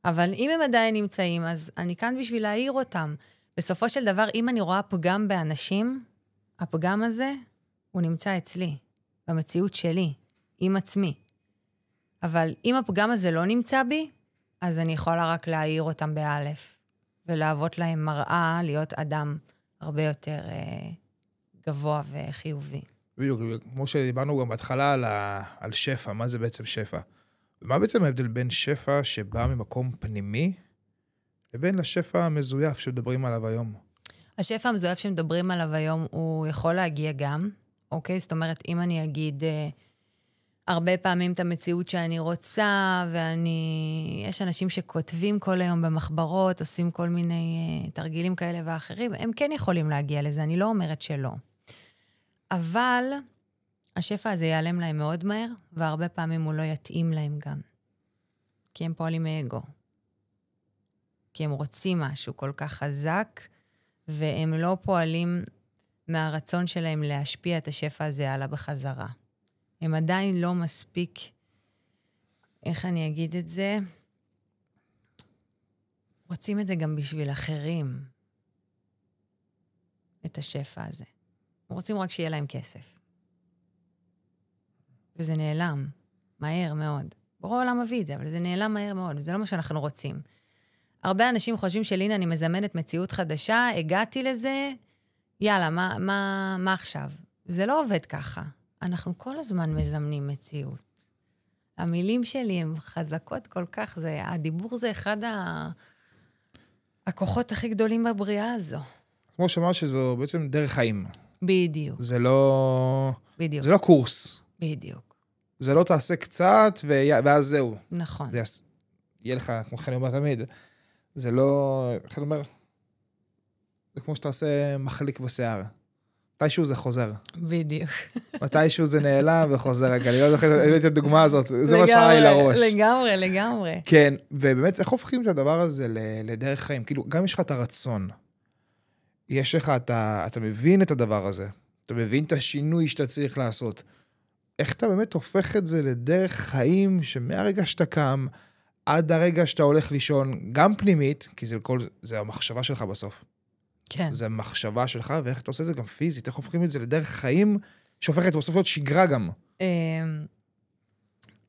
אבל אם הם עדיין נמצאים, אז אני כאן בשביל להעיר אותם. בסופו של דבר, אם אני רואה פגם באנשים, הפגם הזה, הוא נמצא אצלי. במציאות שלי. עם עצמי. אבל אם הפגם הזה לא נמצא בי, אז אני יכולה רק להעיר אותם באלף. ולהוות להם מראה, להיות אדם הרבה יותר גבוה וחיובי. בדיוק, כמו שדיברנו גם בהתחלה על שפע, מה זה בעצם שפע? ומה בעצם ההבדל בין שפע שבא ממקום פנימי, לבין לשפע המזויף שמדברים עליו היום? השפע המזויף שמדברים עליו היום, הוא יכול להגיע גם, אוקיי? זאת אומרת, אם אני אגיד הרבה פעמים את המציאות שאני רוצה, יש אנשים שכותבים כל היום במחברות, עושים כל מיני תרגילים כאלה ואחרים, הם כן יכולים להגיע לזה, אני לא אומרת שלא. אבל השפע הזה ייעלם להם מאוד מהר, והרבה פעמים הוא לא יתאים להם גם. כי הם פועלים מאגו. כי הם רוצים משהו כל כך חזק, והם לא פועלים מהרצון שלהם להשפיע את השפע הזה הלאה בחזרה. הם עדיין לא מספיק, איך אני אגיד את זה? רוצים את זה גם בשביל אחרים. את השפע הזה. הם רוצים רק שיהיה להם כסף. וזה נעלם מהר מאוד. ברור העולם מביא את זה, אבל זה נעלם מהר מאוד, וזה לא מה שאנחנו רוצים. הרבה אנשים חושבים שלינה, אני מזמנת מציאות חדשה, הגעתי לזה, יאללה, מה עכשיו? זה לא עובד ככה. אנחנו כל הזמן מזמנים מציאות. המילים שלי הן חזקות כל כך, הדיבור זה אחד הכוחות הכי גדולים בבריאה הזו. כמו שאמרת שזו בעצם דרך חיים. בדיוק. זה לא... בדיוק. זה לא קורס. בדיוק. זה לא תעשה קצת, ואז זהו. נכון. זה יהיה לך, כמו שאני אומר תמיד, זה לא... איך אני אומר? זה כמו שתעשה מחליק בשיער. מתישהו זה חוזר. בדיוק. מתישהו זה נעלם וחוזר. אני לא זוכר, הבאתי את הדוגמה הזאת, זה מה שהיה לי לראש. לגמרי. כן, ובאמת, איך הופכים את הדבר הזה לדרך חיים? כאילו, גם יש לך את הרצון. יש לך, אתה מבין את הדבר הזה. אתה מבין את השינוי שאתה צריך לעשות. איך אתה באמת הופך את זה לדרך חיים, שמהרגע שאתה קם, עד הרגע שאתה הולך לישון, גם פנימית, כי זה המחשבה שלך בסוף. כן. זה המחשבה שלך, ואיך אתה עושה את זה גם פיזית, איך הופכים את זה לדרך חיים, שהופכת בסוף להיות שגרה גם.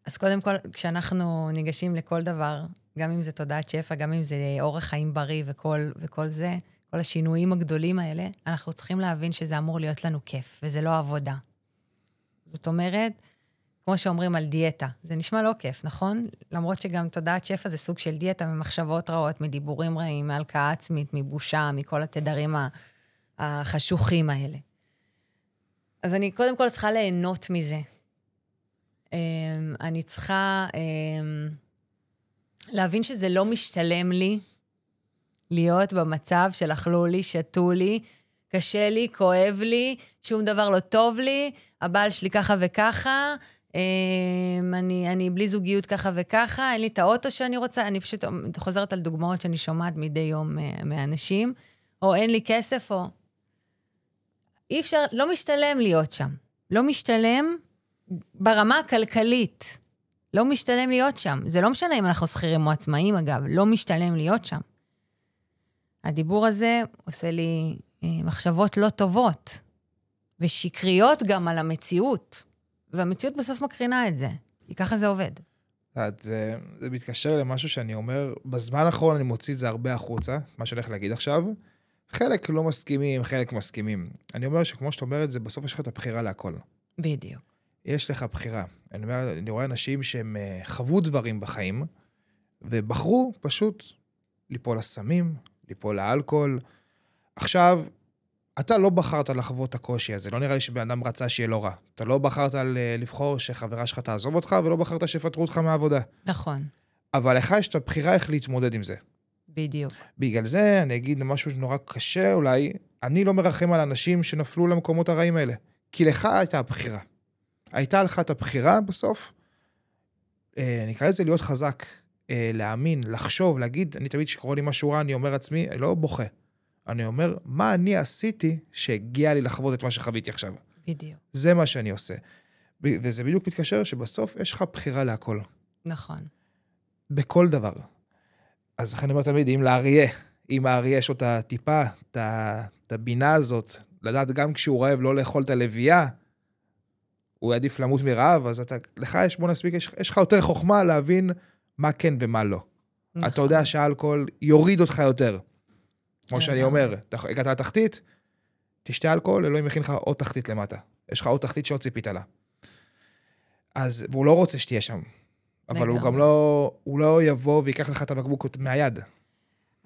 אז קודם כל, כשאנחנו ניגשים לכל דבר, גם אם זה תודעת שפע, גם אם זה אורח חיים בריא וכל זה, כל השינויים הגדולים האלה, אנחנו צריכים להבין שזה אמור להיות לנו כיף, וזה לא עבודה. זאת אומרת, כמו שאומרים על דיאטה, זה נשמע לא כיף, נכון? למרות שגם תודעת שפע זה סוג של דיאטה, ממחשבות רעות, מדיבורים רעים, מהלקאה עצמית, מבושה, מכל התדרים החשוכים האלה. אז אני קודם כל צריכה ליהנות מזה. אני צריכה להבין שזה לא משתלם לי להיות במצב של אכלו לי, שתו לי, קשה לי, כואב לי, שום דבר לא טוב לי, הבעל שלי ככה וככה, אני בלי זוגיות ככה וככה, אין לי את האוטו שאני רוצה, אני פשוט חוזרת על דוגמאות שאני שומעת מדי יום מאנשים, או אין לי כסף, או... אי אפשר, לא משתלם להיות שם. לא משתלם ברמה הכלכלית. לא משתלם להיות שם. זה לא משנה אם אנחנו שכירים או עצמאים, אגב. לא משתלם להיות שם. הדיבור הזה עושה לי מחשבות לא טובות, ושקריות גם על המציאות. והמציאות בסוף מקרינה את זה. כי ככה זה עובד. זה מתקשר למשהו שאני אומר, בזמן האחרון אני מוציא את זה הרבה החוצה, מה שאני הולך להגיד עכשיו. חלק לא מסכימים, חלק מסכימים. אני אומר שכמו שאתה אומר את זה, בסוף יש לך את הבחירה להכל. בדיוק. יש לך בחירה. אני רואה אנשים שהם חוו דברים בחיים, ובחרו פשוט ליפול לסמים, ליפול לאלכוהול. עכשיו, אתה לא בחרת לחוות את הקושי הזה, לא נראה לי שבן אדם רצה שיהיה לא רע. אתה לא בחרת לבחור שחברה שלך תעזוב אותך, ולא בחרת שיפטרו אותך מהעבודה. נכון. אבל לך יש את הבחירה איך להתמודד עם זה. בדיוק. בגלל זה אני אגיד משהו שנורא קשה אולי, אני לא מרחם על אנשים שנפלו למקומות הרעים האלה. כי לך הייתה הבחירה. הייתה לך את הבחירה בסוף, נקרא את זה להיות חזק, להאמין, לחשוב, להגיד, אני תמיד שקורא לי משהו רע, אני אומר עצמי, אני לא בוכה. אני אומר, מה אני עשיתי שהגיע לי לחוות את מה שחוויתי עכשיו? בדיוק. זה מה שאני עושה. וזה בדיוק מתקשר שבסוף יש לך בחירה להכל. נכון. בכל דבר. אז לכן אני אומר תמיד, אם לאריה יש לו את הטיפה, את הבינה הזאת, לדעת גם כשהוא רעב לא לאכול את הלוויה, הוא יעדיף למות מרעב, אז לך יש, בוא נספיק, יש לך יותר חוכמה להבין מה כן ומה לא. נכון. אתה יודע שהאלכוהול יוריד אותך יותר. כמו שאני אומר, הגעת לתחתית, תשתה אלכוהול, אלוהים מכין לך עוד תחתית למטה. יש לך עוד תחתית שעוד ציפית לה. אז, והוא לא רוצה שתהיה שם. אבל הוא גם לא, הוא לא יבוא ויקח לך את הבקבוק מהיד.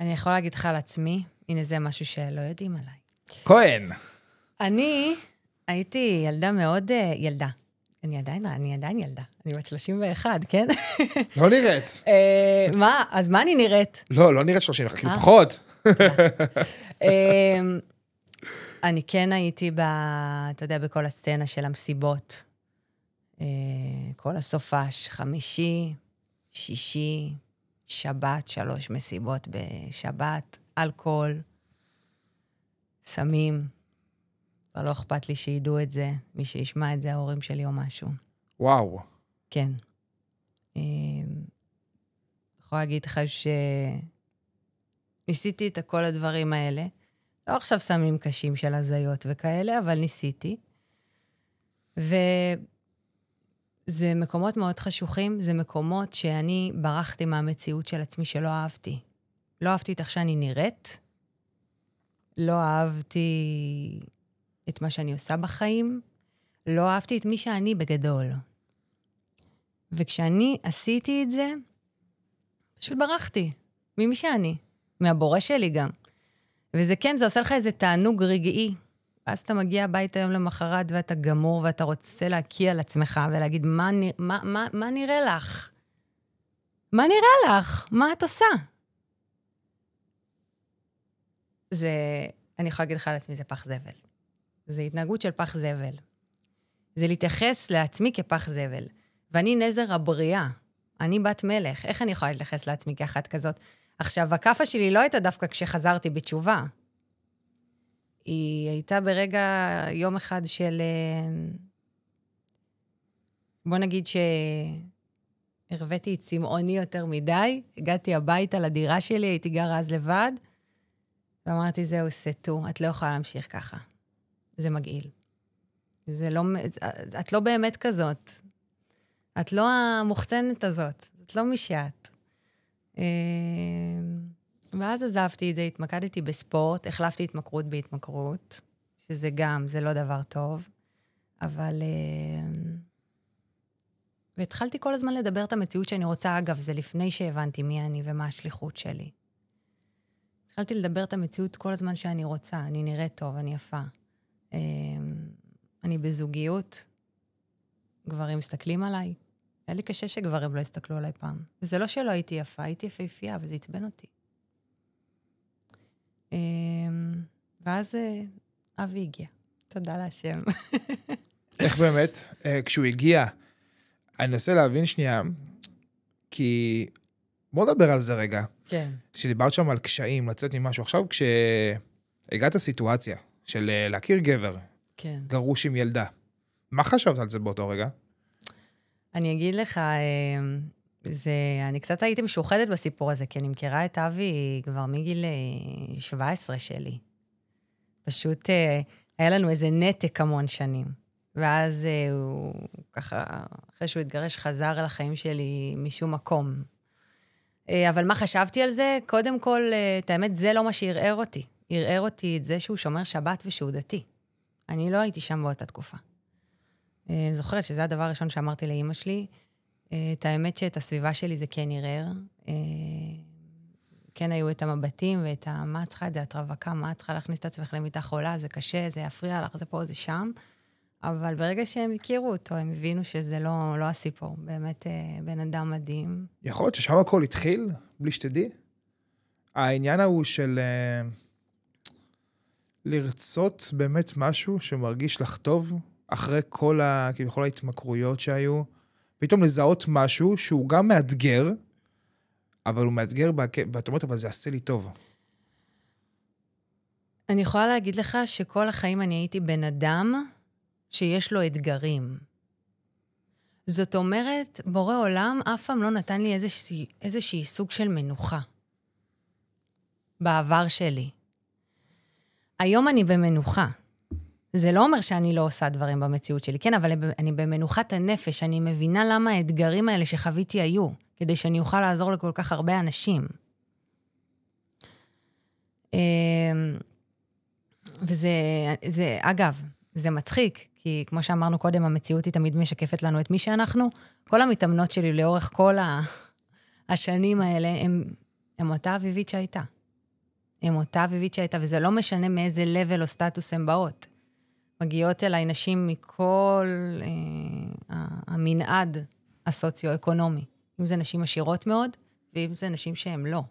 אני יכול להגיד לך על עצמי, הנה זה משהו שלא יודעים עליי. כהן. אני הייתי ילדה מאוד, ילדה. אני עדיין ילדה. אני בת 31, כן? לא נראית. מה? אז מה אני נראית? לא נראית 31, כאילו פחות. אני כן הייתי אתה יודע, בכל הסצנה של המסיבות. כל הסופש, 5, 6, שבת, 3 מסיבות בשבת, אלכוהול, סמים. לא אכפת לי שידעו את זה, מי שישמע את זה, ההורים שלי או משהו. וואו. כן. יכולה להגיד לך ניסיתי את כל הדברים האלה, לא עכשיו סמים קשים של הזיות וכאלה, אבל ניסיתי. וזה מקומות מאוד חשוכים, זה מקומות שאני ברחתי מהמציאות של עצמי שלא אהבתי. לא אהבתי את איך שאני נראית, לא אהבתי את מה שאני עושה בחיים, לא אהבתי את מי שאני בגדול. וכשאני עשיתי את זה, פשוט ברחתי ממי שאני, מהבורא שלי גם. וזה כן, זה עושה לך איזה תענוג רגעי. אז אתה מגיע הביתה יום למחרת ואתה גמור ואתה רוצה להקיע על עצמך ולהגיד, מה נראה לך? מה נראה לך? מה את עושה? אני יכולה להגיד לך על עצמי, זה פח זבל. זה התנהגות של פח זבל. זה להתייחס לעצמי כפח זבל. ואני נזר הבריאה. אני בת מלך. איך אני יכולה להתייחס לעצמי כאחת כזאת? עכשיו, הכאפה שלי לא הייתה דווקא כשחזרתי בתשובה. היא הייתה ברגע, יום אחד של... בוא נגיד שהרוויתי את צמאוני יותר מדי, הגעתי הביתה לדירה שלי, הייתי גרה אז לבד, ואמרתי, זהו, סטו, את לא יכולה להמשיך ככה. זה מגעיל. זה לא... את לא באמת כזאת. את לא המוחצנת הזאת. את לא מי שאת. ואז עזבתי את זה, התמקדתי בספורט, החלפתי התמכרות בהתמכרות, שזה גם, זה לא דבר טוב, אבל... והתחלתי כל הזמן לדבר את המציאות שאני רוצה, אגב, זה לפני שהבנתי מי אני ומה השליחות שלי. התחלתי לדבר את המציאות כל הזמן שאני רוצה, אני נראית טוב, אני יפה. אני בזוגיות, גברים מסתכלים עליי, היה לי קשה שגברים לא הסתכלו עליי פעם. וזה לא שלא הייתי יפה, הייתי יפהפייה, וזה עצבן אותי. ואז אבי הגיע. תודה להשם. איך באמת? כשהוא הגיע, אני אנסה להבין שנייה, כי בוא נדבר על זה רגע. כן. שדיברת שם על קשיים, לצאת ממשהו. עכשיו, כשהגעת הסיטואציה של להכיר גבר, כן. גרוש עם ילדה, מה חשבת על זה באותו רגע? אני אגיד לך, אני קצת הייתי משוחדת בסיפור הזה, כי אני מכירה את אבי כבר מגיל 17 שלי. פשוט היה לנו איזה נתק המון שנים. ואז הוא ככה, אחרי שהוא התגרש, חזר אל החיים שלי משום מקום. אבל מה חשבתי על זה? קודם כל, את האמת, זה לא מה שערער אותי. ערער אותי את זה שהוא שומר שבת ושהוא דתי. אני לא הייתי שם באותה תקופה. אני זוכרת שזה הדבר הראשון שאמרתי לאמא שלי. את האמת שאת הסביבה שלי זה כן ערער. כן היו את המבטים ואת מה את צריכה את זה, את רווקה, מה את צריכה להכניס את עצמך למיטה חולה, זה קשה, זה יפריע לך, זה פה, זה שם. אבל ברגע שהם הכירו אותו, הם הבינו שזה לא הסיפור. באמת בן אדם מדהים. יכול להיות ששם הכל התחיל, בלי שתדעי? העניין הוא של לרצות באמת משהו שמרגיש לך טוב, אחרי כל ההתמכרויות שהיו, פתאום לזהות משהו שהוא גם מאתגר, אבל הוא מאתגר, ואת אומרת, אבל זה עשה לי טוב. אני יכולה להגיד לך שכל החיים אני הייתי בן אדם שיש לו אתגרים. זאת אומרת, בורא עולם אף פעם לא נתן לי איזושהי סוג של מנוחה. בעבר שלי. היום אני במנוחה. זה לא אומר שאני לא עושה דברים במציאות שלי, כן, אבל אני במנוחת הנפש, אני מבינה למה האתגרים האלה שחוויתי היו, כדי שאני אוכל לעזור לכל כך הרבה אנשים. וזה, אגב, זה מצחיק, כי כמו שאמרנו קודם, המציאות היא תמיד משקפת לנו את מי שאנחנו. כל המתאמנות שלי לאורך כל השנים האלה, הם אותה אביבית שהייתה. הם אותה אביבית שהייתה, וזה לא משנה מאיזה לבל או סטטוס הם באות. מגיעות אליי נשים מכל המנעד הסוציו-אקונומי. אם זה נשים עשירות מאוד, ואם זה נשים שהן לא.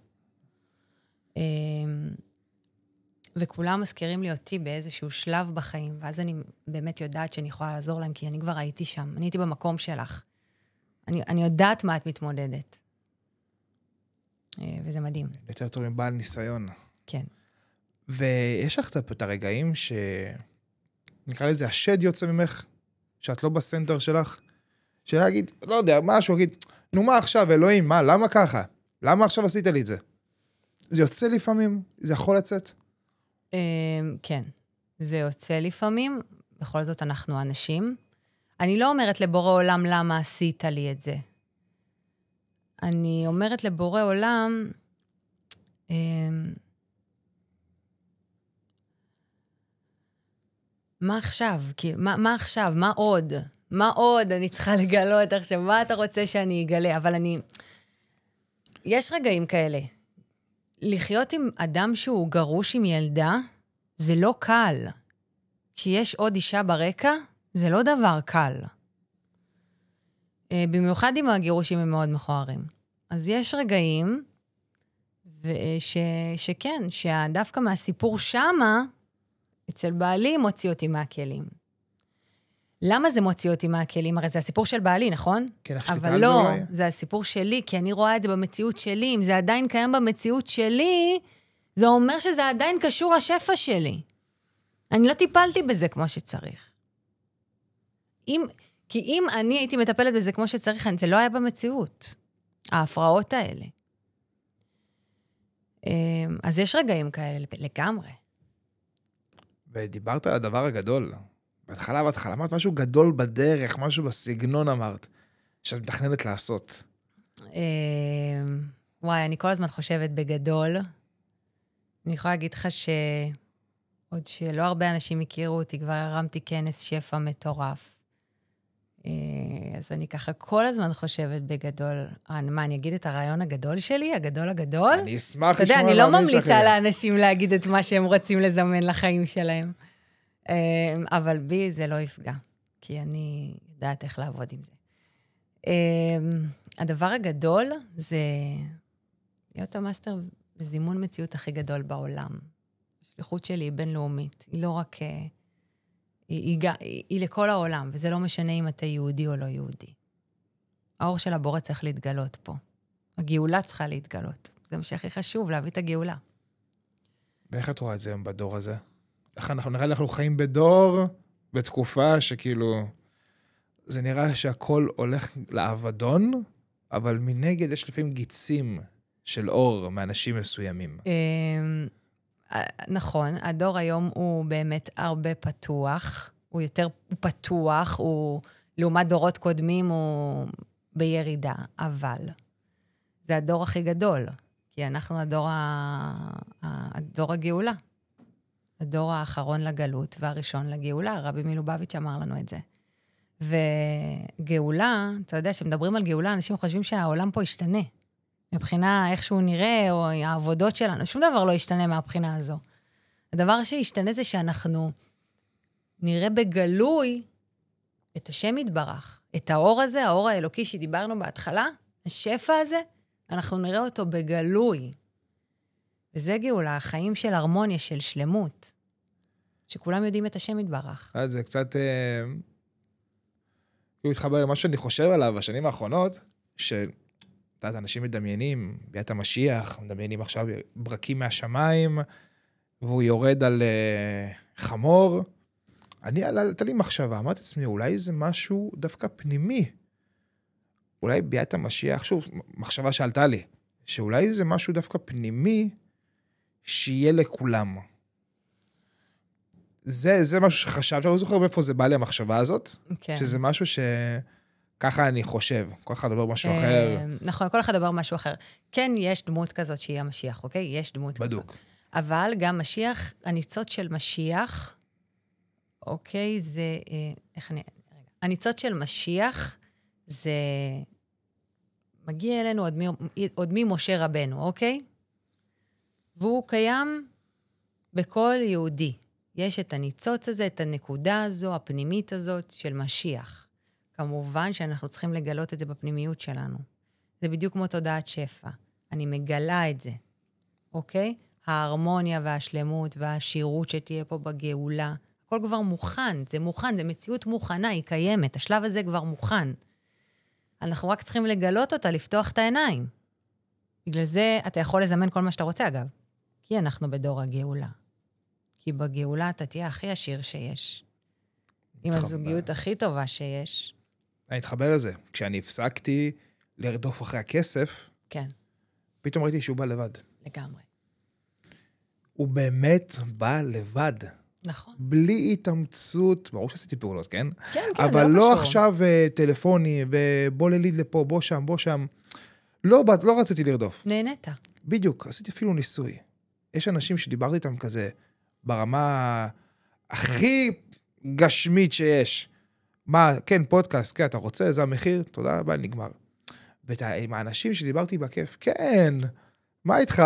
וכולם מזכירים לי אותי באיזשהו שלב בחיים, ואז אני באמת יודעת שאני יכולה לעזור להם, כי אני כבר הייתי שם, אני הייתי במקום שלך. אני יודעת מה את מתמודדת. וזה מדהים. יותר טוב עם בעל ניסיון. כן. ויש לך את הרגעים נקרא לזה, השד יוצא ממך, שאת לא בסנטר שלך, שיגיד, לא יודע, משהו, יגיד, נו מה עכשיו, אלוהים, מה, למה ככה? למה עכשיו עשית לי את זה? זה יוצא לפעמים, זה יכול לצאת? כן, זה יוצא לפעמים, בכל זאת אנחנו אנשים. אני לא אומרת לבורא עולם למה עשית לי את זה. אני אומרת לבורא עולם, מה עכשיו? מה עכשיו? מה עוד? מה עוד אני צריכה לגלות עכשיו? מה אתה רוצה שאני אגלה? אבל יש רגעים כאלה. לחיות עם אדם שהוא גרוש עם ילדה, זה לא קל. כשיש עוד אישה ברקע, זה לא דבר קל. במיוחד עם הגירושים הם מאוד מכוערים. אז יש רגעים, שכן, שדווקא מהסיפור שמה, אצל בעלי מוציא אותי מהכלים. למה זה מוציא אותי מהכלים? הרי זה הסיפור של בעלי, נכון? כן, השליטה אבל על זה לא, אולי. זה הסיפור שלי, כי אני רואה את זה במציאות שלי. אם זה עדיין קיים במציאות שלי, זה אומר שזה עדיין קשור לשפע שלי. אני לא טיפלתי בזה כמו שצריך. כי אם אני הייתי מטפלת בזה כמו שצריך, זה לא היה במציאות. ההפרעות האלה. אז יש רגעים כאלה לגמרי. ודיברת על הדבר הגדול. בהתחלה אמרת משהו גדול בדרך, משהו בסגנון אמרת, שאת מתכננת לעשות. וואי, אני כל הזמן חושבת בגדול. אני יכולה להגיד לך עוד שלא הרבה אנשים הכירו אותי, כבר הרמתי כנס שפע מטורף. אז אני ככה כל הזמן חושבת בגדול. מה, אני אגיד את הרעיון הגדול שלי? הגדול? אני אשמח אתה יודע, אני לא ממליצה לאנשים להגיד את מה שהם רוצים לזמן לחיים שלהם. אבל בי זה לא יפגע, כי אני יודעת איך לעבוד עם זה. הדבר הגדול זה להיות המאסטר בזימון מציאות הכי גדול בעולם. השליחות שלי היא בינלאומית, היא לא רק... היא לכל העולם, וזה לא משנה אם אתה יהודי או לא יהודי. האור של הבורא צריך להתגלות פה. הגאולה צריכה להתגלות. זה מה שהכי חשוב, להביא את הגאולה. ואיך את רואה את זה בדור הזה? איך נראה לי אנחנו חיים בדור, בתקופה שכאילו, זה נראה שהכל הולך לאבדון, אבל מנגד יש לפעמים גיצים של אור מאנשים מסוימים. נכון, הדור היום הוא באמת הרבה פתוח, הוא יותר פתוח, הוא לעומת דורות קודמים הוא בירידה, אבל זה הדור הכי גדול, כי אנחנו הדור הגאולה. הדור האחרון לגלות והראשון לגאולה, רבי מלובביץ' אמר לנו את זה. וגאולה, אתה יודע, שמדברים על גאולה, אנשים חושבים שהעולם פה ישתנה. מבחינה איך שהוא נראה, או העבודות שלנו, שום דבר לא ישתנה מהבחינה הזו. הדבר שישתנה זה שאנחנו נראה בגלוי את השם יתברך, את האור הזה, האור האלוקי שדיברנו בהתחלה, השפע הזה, אנחנו נראה אותו בגלוי. וזה גאולה, החיים של הרמוניה, של שלמות, שכולם יודעים את השם יתברך. אז זה קצת, מתחבר למה שאני חושב עליו בשנים האחרונות, אנשים מדמיינים, ביאת המשיח, מדמיינים עכשיו ברקים מהשמיים, והוא יורד על חמור. עלתה לי מחשבה, אמרתי לעצמי, אולי זה משהו דווקא פנימי. אולי ביאת המשיח, שוב, מחשבה שעלתה לי, שאולי זה משהו דווקא פנימי, שיהיה לכולם. זה משהו שחשבתי, אני לא זוכר באיפה זה בא לי המחשבה הזאת, כן. שזה משהו ככה אני חושב, כל אחד דבר משהו אחר. נכון, כל אחד דבר משהו אחר. כן, יש דמות כזאת שהיא המשיח, אוקיי? יש דמות כזאת. בדוק. אבל גם משיח, הניצוץ של משיח, אוקיי, זה... הניצוץ של משיח, זה מגיע אלינו עוד ממשה רבנו, אוקיי? והוא קיים בכל יהודי. יש את הניצוץ הזה, את הנקודה הזו, הפנימית הזאת של משיח. כמובן שאנחנו צריכים לגלות את זה בפנימיות שלנו. זה בדיוק כמו תודעת שפע. אני מגלה את זה, אוקיי? ההרמוניה והשלמות והשירות שתהיה פה בגאולה, הכל כבר מוכן, זה מציאות מוכנה, היא קיימת, השלב הזה כבר מוכן. אנחנו רק צריכים לגלות אותה, לפתוח את העיניים. בגלל זה אתה יכול לזמן כל מה שאתה רוצה, אגב. כי אנחנו בדור הגאולה. כי בגאולה אתה תהיה הכי עשיר שיש. עם הזוגיות הכי טובה שיש. אני אתחבר לזה. כשאני הפסקתי לרדוף אחרי הכסף, כן. פתאום ראיתי שהוא בא לבד. לגמרי. הוא באמת בא לבד. נכון. בלי התאמצות, ברור שעשיתי פעולות, כן? כן, זה אבל לא לא קשור. עכשיו טלפוני, ובוא לליד לפה, בוא שם, בוא שם. לא רציתי לרדוף. נהנית. בדיוק, עשיתי אפילו ניסוי. יש אנשים שדיברתי איתם כזה, ברמה הכי גשמית שיש. מה, כן, פודקאסט, כן, אתה רוצה, זה המחיר, תודה רבה, נגמר. ועם האנשים שדיברתי בכיף, כן, מה איתך?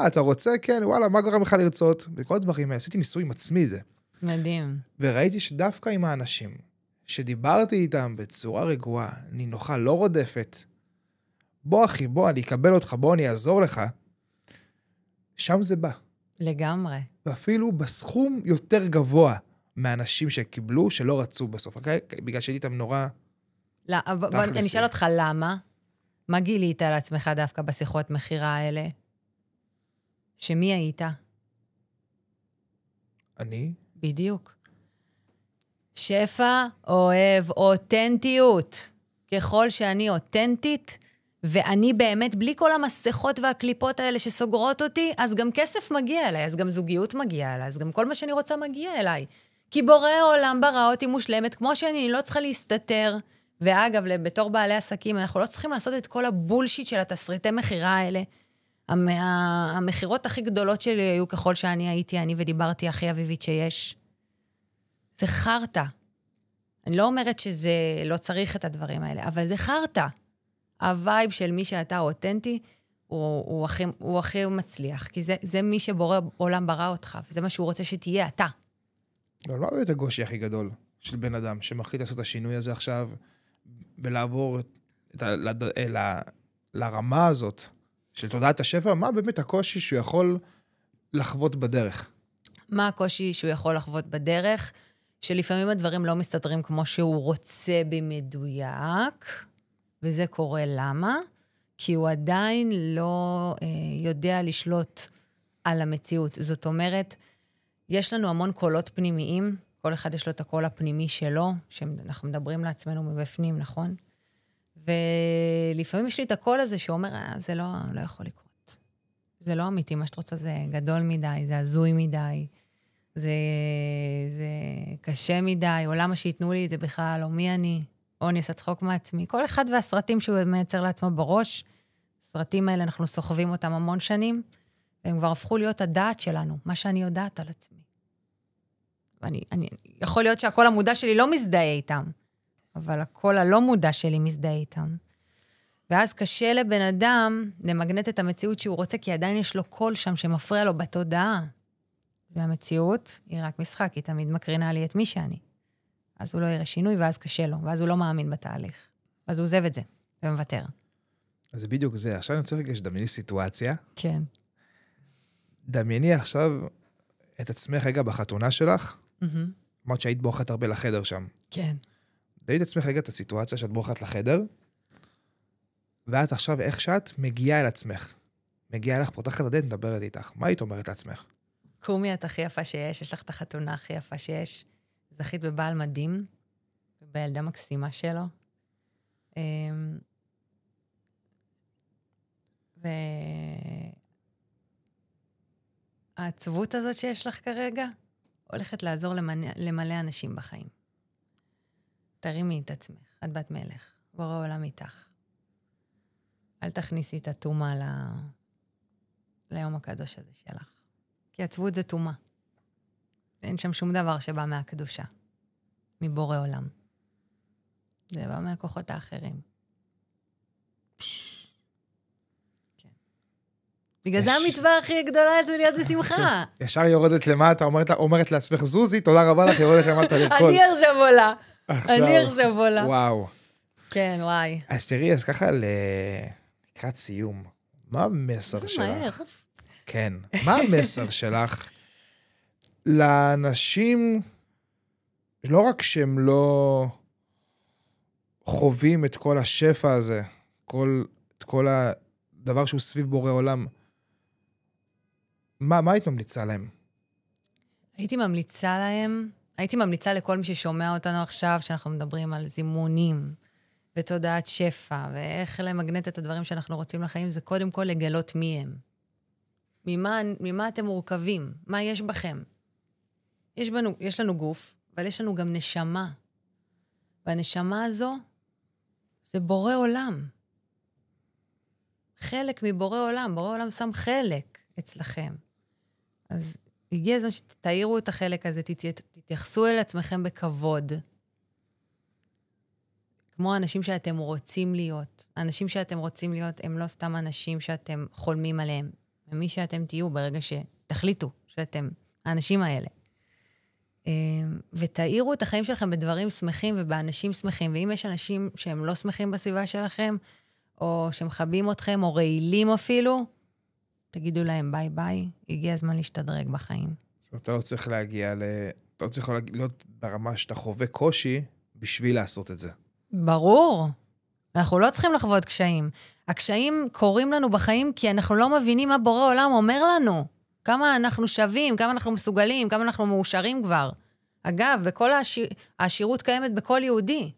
אתה רוצה? כן, וואלה, מה גורם לך לרצות? וכל הדברים האלה, עשיתי ניסוי עם עצמי זה. מדהים. וראיתי שדווקא עם האנשים שדיברתי איתם בצורה רגועה, נינוחה, לא רודפת, בוא אחי, בוא, אני אקבל אותך, בוא, אני אעזור לך, שם זה בא. לגמרי. ואפילו בסכום יותר גבוה מהאנשים שקיבלו, שלא רצו בסוף, בגלל שהייתי איתם נורא... לא, אני אשאל אותך למה? מה גילית על עצמך דווקא בשיחות מחירה האלה? שמי היית? אני? בדיוק. שפע אוהב אותנטיות. ככל שאני אותנטית, ואני באמת, בלי כל המסכות והקליפות האלה שסוגרות אותי, אז גם כסף מגיע אליי, אז גם זוגיות מגיע אליי, אז גם כל מה שאני רוצה מגיע אליי. כי בורא העולם ברא אותי מושלמת, כמו שאני לא צריכה להסתתר. ואגב, בתור בעלי עסקים, אנחנו לא צריכים לעשות את כל הבולשיט של התסריטי מחירה האלה. המחירות הכי גדולות שלי היו ככל שאני הייתי, אני ודיברתי הכי אביבית שיש. זה חרטה. אני לא אומרת שזה לא צריך את הדברים האלה, אבל זה חרטה. הווייב של מי שאתה אותנטי, הוא הכי מצליח, כי זה מי שבורא עולם ברא אותך, וזה מה שהוא רוצה שתהיה אתה. לא, לא את הגושי הכי גדול של בן אדם, שמחליט לעשות את השינוי הזה עכשיו, ולעבור לרמה הזאת, של תודעת השפע, מה באמת הקושי שהוא יכול לחוות בדרך? מה הקושי שהוא יכול לחוות בדרך? שלפעמים הדברים לא מסתדרים כמו שהוא רוצה במדויק, וזה קורה למה? כי הוא עדיין לא יודע לשלוט על המציאות. זאת אומרת, יש לנו המון קולות פנימיים, כל אחד יש לו את הקול הפנימי שלו, שאנחנו מדברים לעצמנו מבפנים, נכון? ולפעמים יש לי את הקול הזה שאומר, זה לא יכול לקרות. זה לא אמיתי, מה שאת רוצה זה גדול מדי, זה הזוי מדי, זה קשה מדי, או למה שיתנו לי את זה בכלל, או מי אני, או אני אעשה צחוק מעצמי. כל אחד והסרטים שהוא מייצר לעצמו בראש, הסרטים האלה אנחנו סוחבים אותם המון שנים, והם כבר הפכו להיות הדעת שלנו, מה שאני יודעת על עצמי. יכול להיות שהקול המודע שלי לא מזדהה איתם, אבל הקול הלא מודע שלי מזדהה איתם. ואז קשה לבן אדם למגנט את המציאות שהוא רוצה, כי עדיין יש לו קול שם שמפריע לו בתודעה. והמציאות היא רק משחק, היא תמיד מקרינה לי את מי שאני. אז הוא לא יראה שינוי, ואז קשה לו, ואז הוא לא מאמין בתהליך. אז הוא עוזב את זה, ומוותר. אז זה בדיוק זה. עכשיו אני רוצה רגע שדמייני סיטואציה. כן. דמייני עכשיו את עצמך רגע בחתונה שלך, אמרת שהיית בורחת הרבה לחדר שם. כן. דמייני את עצמך רגע את הסיטואציה שאת בורחת לחדר, ואת עכשיו איך שאת מגיעה אל עצמך. מגיעה אליך, פותחת את הדלת, מדברת איתך. מה היית אומרת לעצמך? קומי, את הכי יפה שיש, יש לך את החתונה הכי יפה שיש. זכית בבעל מדהים, ובילדה מקסימה שלו. והעצבות הזאת שיש לך כרגע, הולכת לעזור למלא אנשים בחיים. תרימי את עצמך, את בת מלך, בורא עולם איתך. אל תכניסי את התומה ליום הקדוש הזה שלך. כי עצבות זה תומה. ואין שם שום דבר שבא מהקדושה, מבורא עולם. זה בא מהכוחות האחרים. כן. בגלל זה המצווה הכי גדולה זה להיות בשמחה. ישר יורדת למטה, אומרת לעצמך, זוזי, תודה רבה לך, יורדת למטה לכל. אני עכשיו עולה. אני עכשיו עולה. וואו. כן, וואי. אז תראי, אז ככה לקראת סיום, מה המסר שלך? זה מהר. כן, מה המסר שלך לאנשים, לא רק שהם לא חווים את כל השפע הזה, את כל הדבר שהוא סביב בורא עולם, מה היית ממליצה להם? הייתי ממליצה לכל מי ששומע אותנו עכשיו, שאנחנו מדברים על זימונים ותודעת שפע, ואיך למגנט את הדברים שאנחנו רוצים לחיים, זה קודם כל לגלות מי הם. ממה אתם מורכבים? מה יש בכם? יש לנו גוף, אבל יש לנו גם נשמה. והנשמה הזו זה בורא עולם. חלק מבורא עולם. בורא עולם שם חלק אצלכם. אז הגיע הזמן שתאירו את החלק הזה, תתייחסו אל עצמכם בכבוד. כמו האנשים שאתם רוצים להיות. האנשים שאתם רוצים להיות הם לא סתם אנשים שאתם חולמים עליהם. ומי שאתם תהיו ברגע שתחליטו שאתם האנשים האלה. ותאירו את החיים שלכם בדברים שמחים ובאנשים שמחים. ואם יש אנשים שהם לא שמחים בסביבה שלכם, או שמחבים אתכם, או רעילים אפילו, תגידו להם ביי ביי, הגיע הזמן להשתדרג בחיים. זאת אומרת, אתה לא צריך להגיע אתה לא צריך להיות ברמה שאתה חווה קושי בשביל לעשות את זה. ברור. אנחנו לא צריכים לחוות קשיים. הקשיים קורים לנו בחיים כי אנחנו לא מבינים מה בורא עולם אומר לנו. כמה אנחנו שווים, כמה אנחנו מסוגלים, כמה אנחנו מאושרים כבר. אגב, בכל העשירות קיימת בכל יהודי.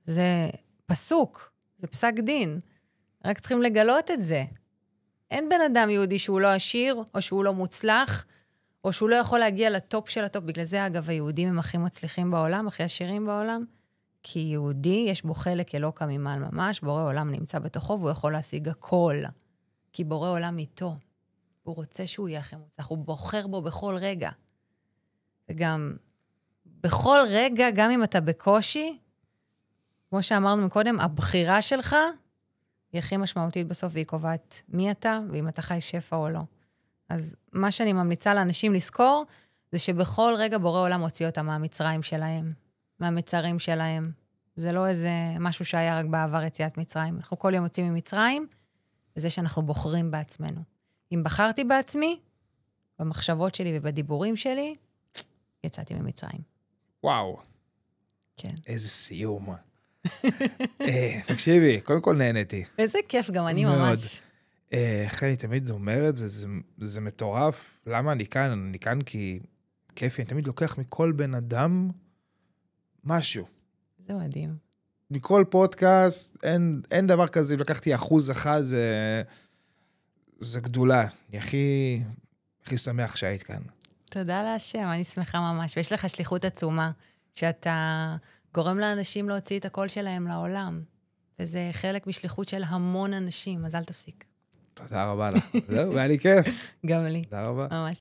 זה פסוק, זה פסק דין. רק צריכים לגלות את זה. אין בן אדם יהודי שהוא לא עשיר, או שהוא לא מוצלח, או שהוא לא יכול להגיע לטופ של הטופ. בגלל זה, אגב, היהודים הם הכי מצליחים בעולם, הכי עשירים בעולם. כי יהודי יש בו חלק אלוקה ממעל ממש, בורא עולם נמצא בתוכו, והוא יכול להשיג הכל. כי בורא עולם איתו. הוא רוצה שהוא יהיה הכי מוצלח, הוא בוחר בו בכל רגע. וגם, בכל רגע, גם אם אתה בקושי, כמו שאמרנו מקודם, הבחירה שלך היא הכי משמעותית בסוף, והיא קובעת מי אתה, ואם אתה חי שפע או לא. אז מה שאני ממליצה לאנשים לזכור, זה שבכל רגע בורא עולם הוציא אותם מהמצרים שלהם, מהמצרים שלהם. זה לא איזה משהו שהיה רק בעבר יציאת מצרים. אנחנו כל יום יוצאים ממצרים, וזה שאנחנו בוחרים בעצמנו. אם בחרתי בעצמי, במחשבות שלי ובדיבורים שלי, יצאתי ממצרים. וואו. כן. איזה סיום. תקשיבי, קודם כל נהניתי. איזה כיף, גם אני ממש. איך אני תמיד אומרת, זה מטורף. למה אני כאן? אני כאן כי כיפי, אני תמיד לוקח מכל בן אדם משהו. זה מדהים. מכל פודקאסט, אין דבר כזה, אם לקחתי 1%, זה גדולה. אני הכי שמח שהיית כאן. תודה להשם, אני שמחה ממש. ויש לך שליחות עצומה, שאתה גורם לאנשים להוציא את הקול שלהם לעולם. וזה חלק משליחות של המון אנשים, אז אל תפסיק. תודה רבה לך. זהו, והיה לי כיף. גם לי. תודה רבה. ממש.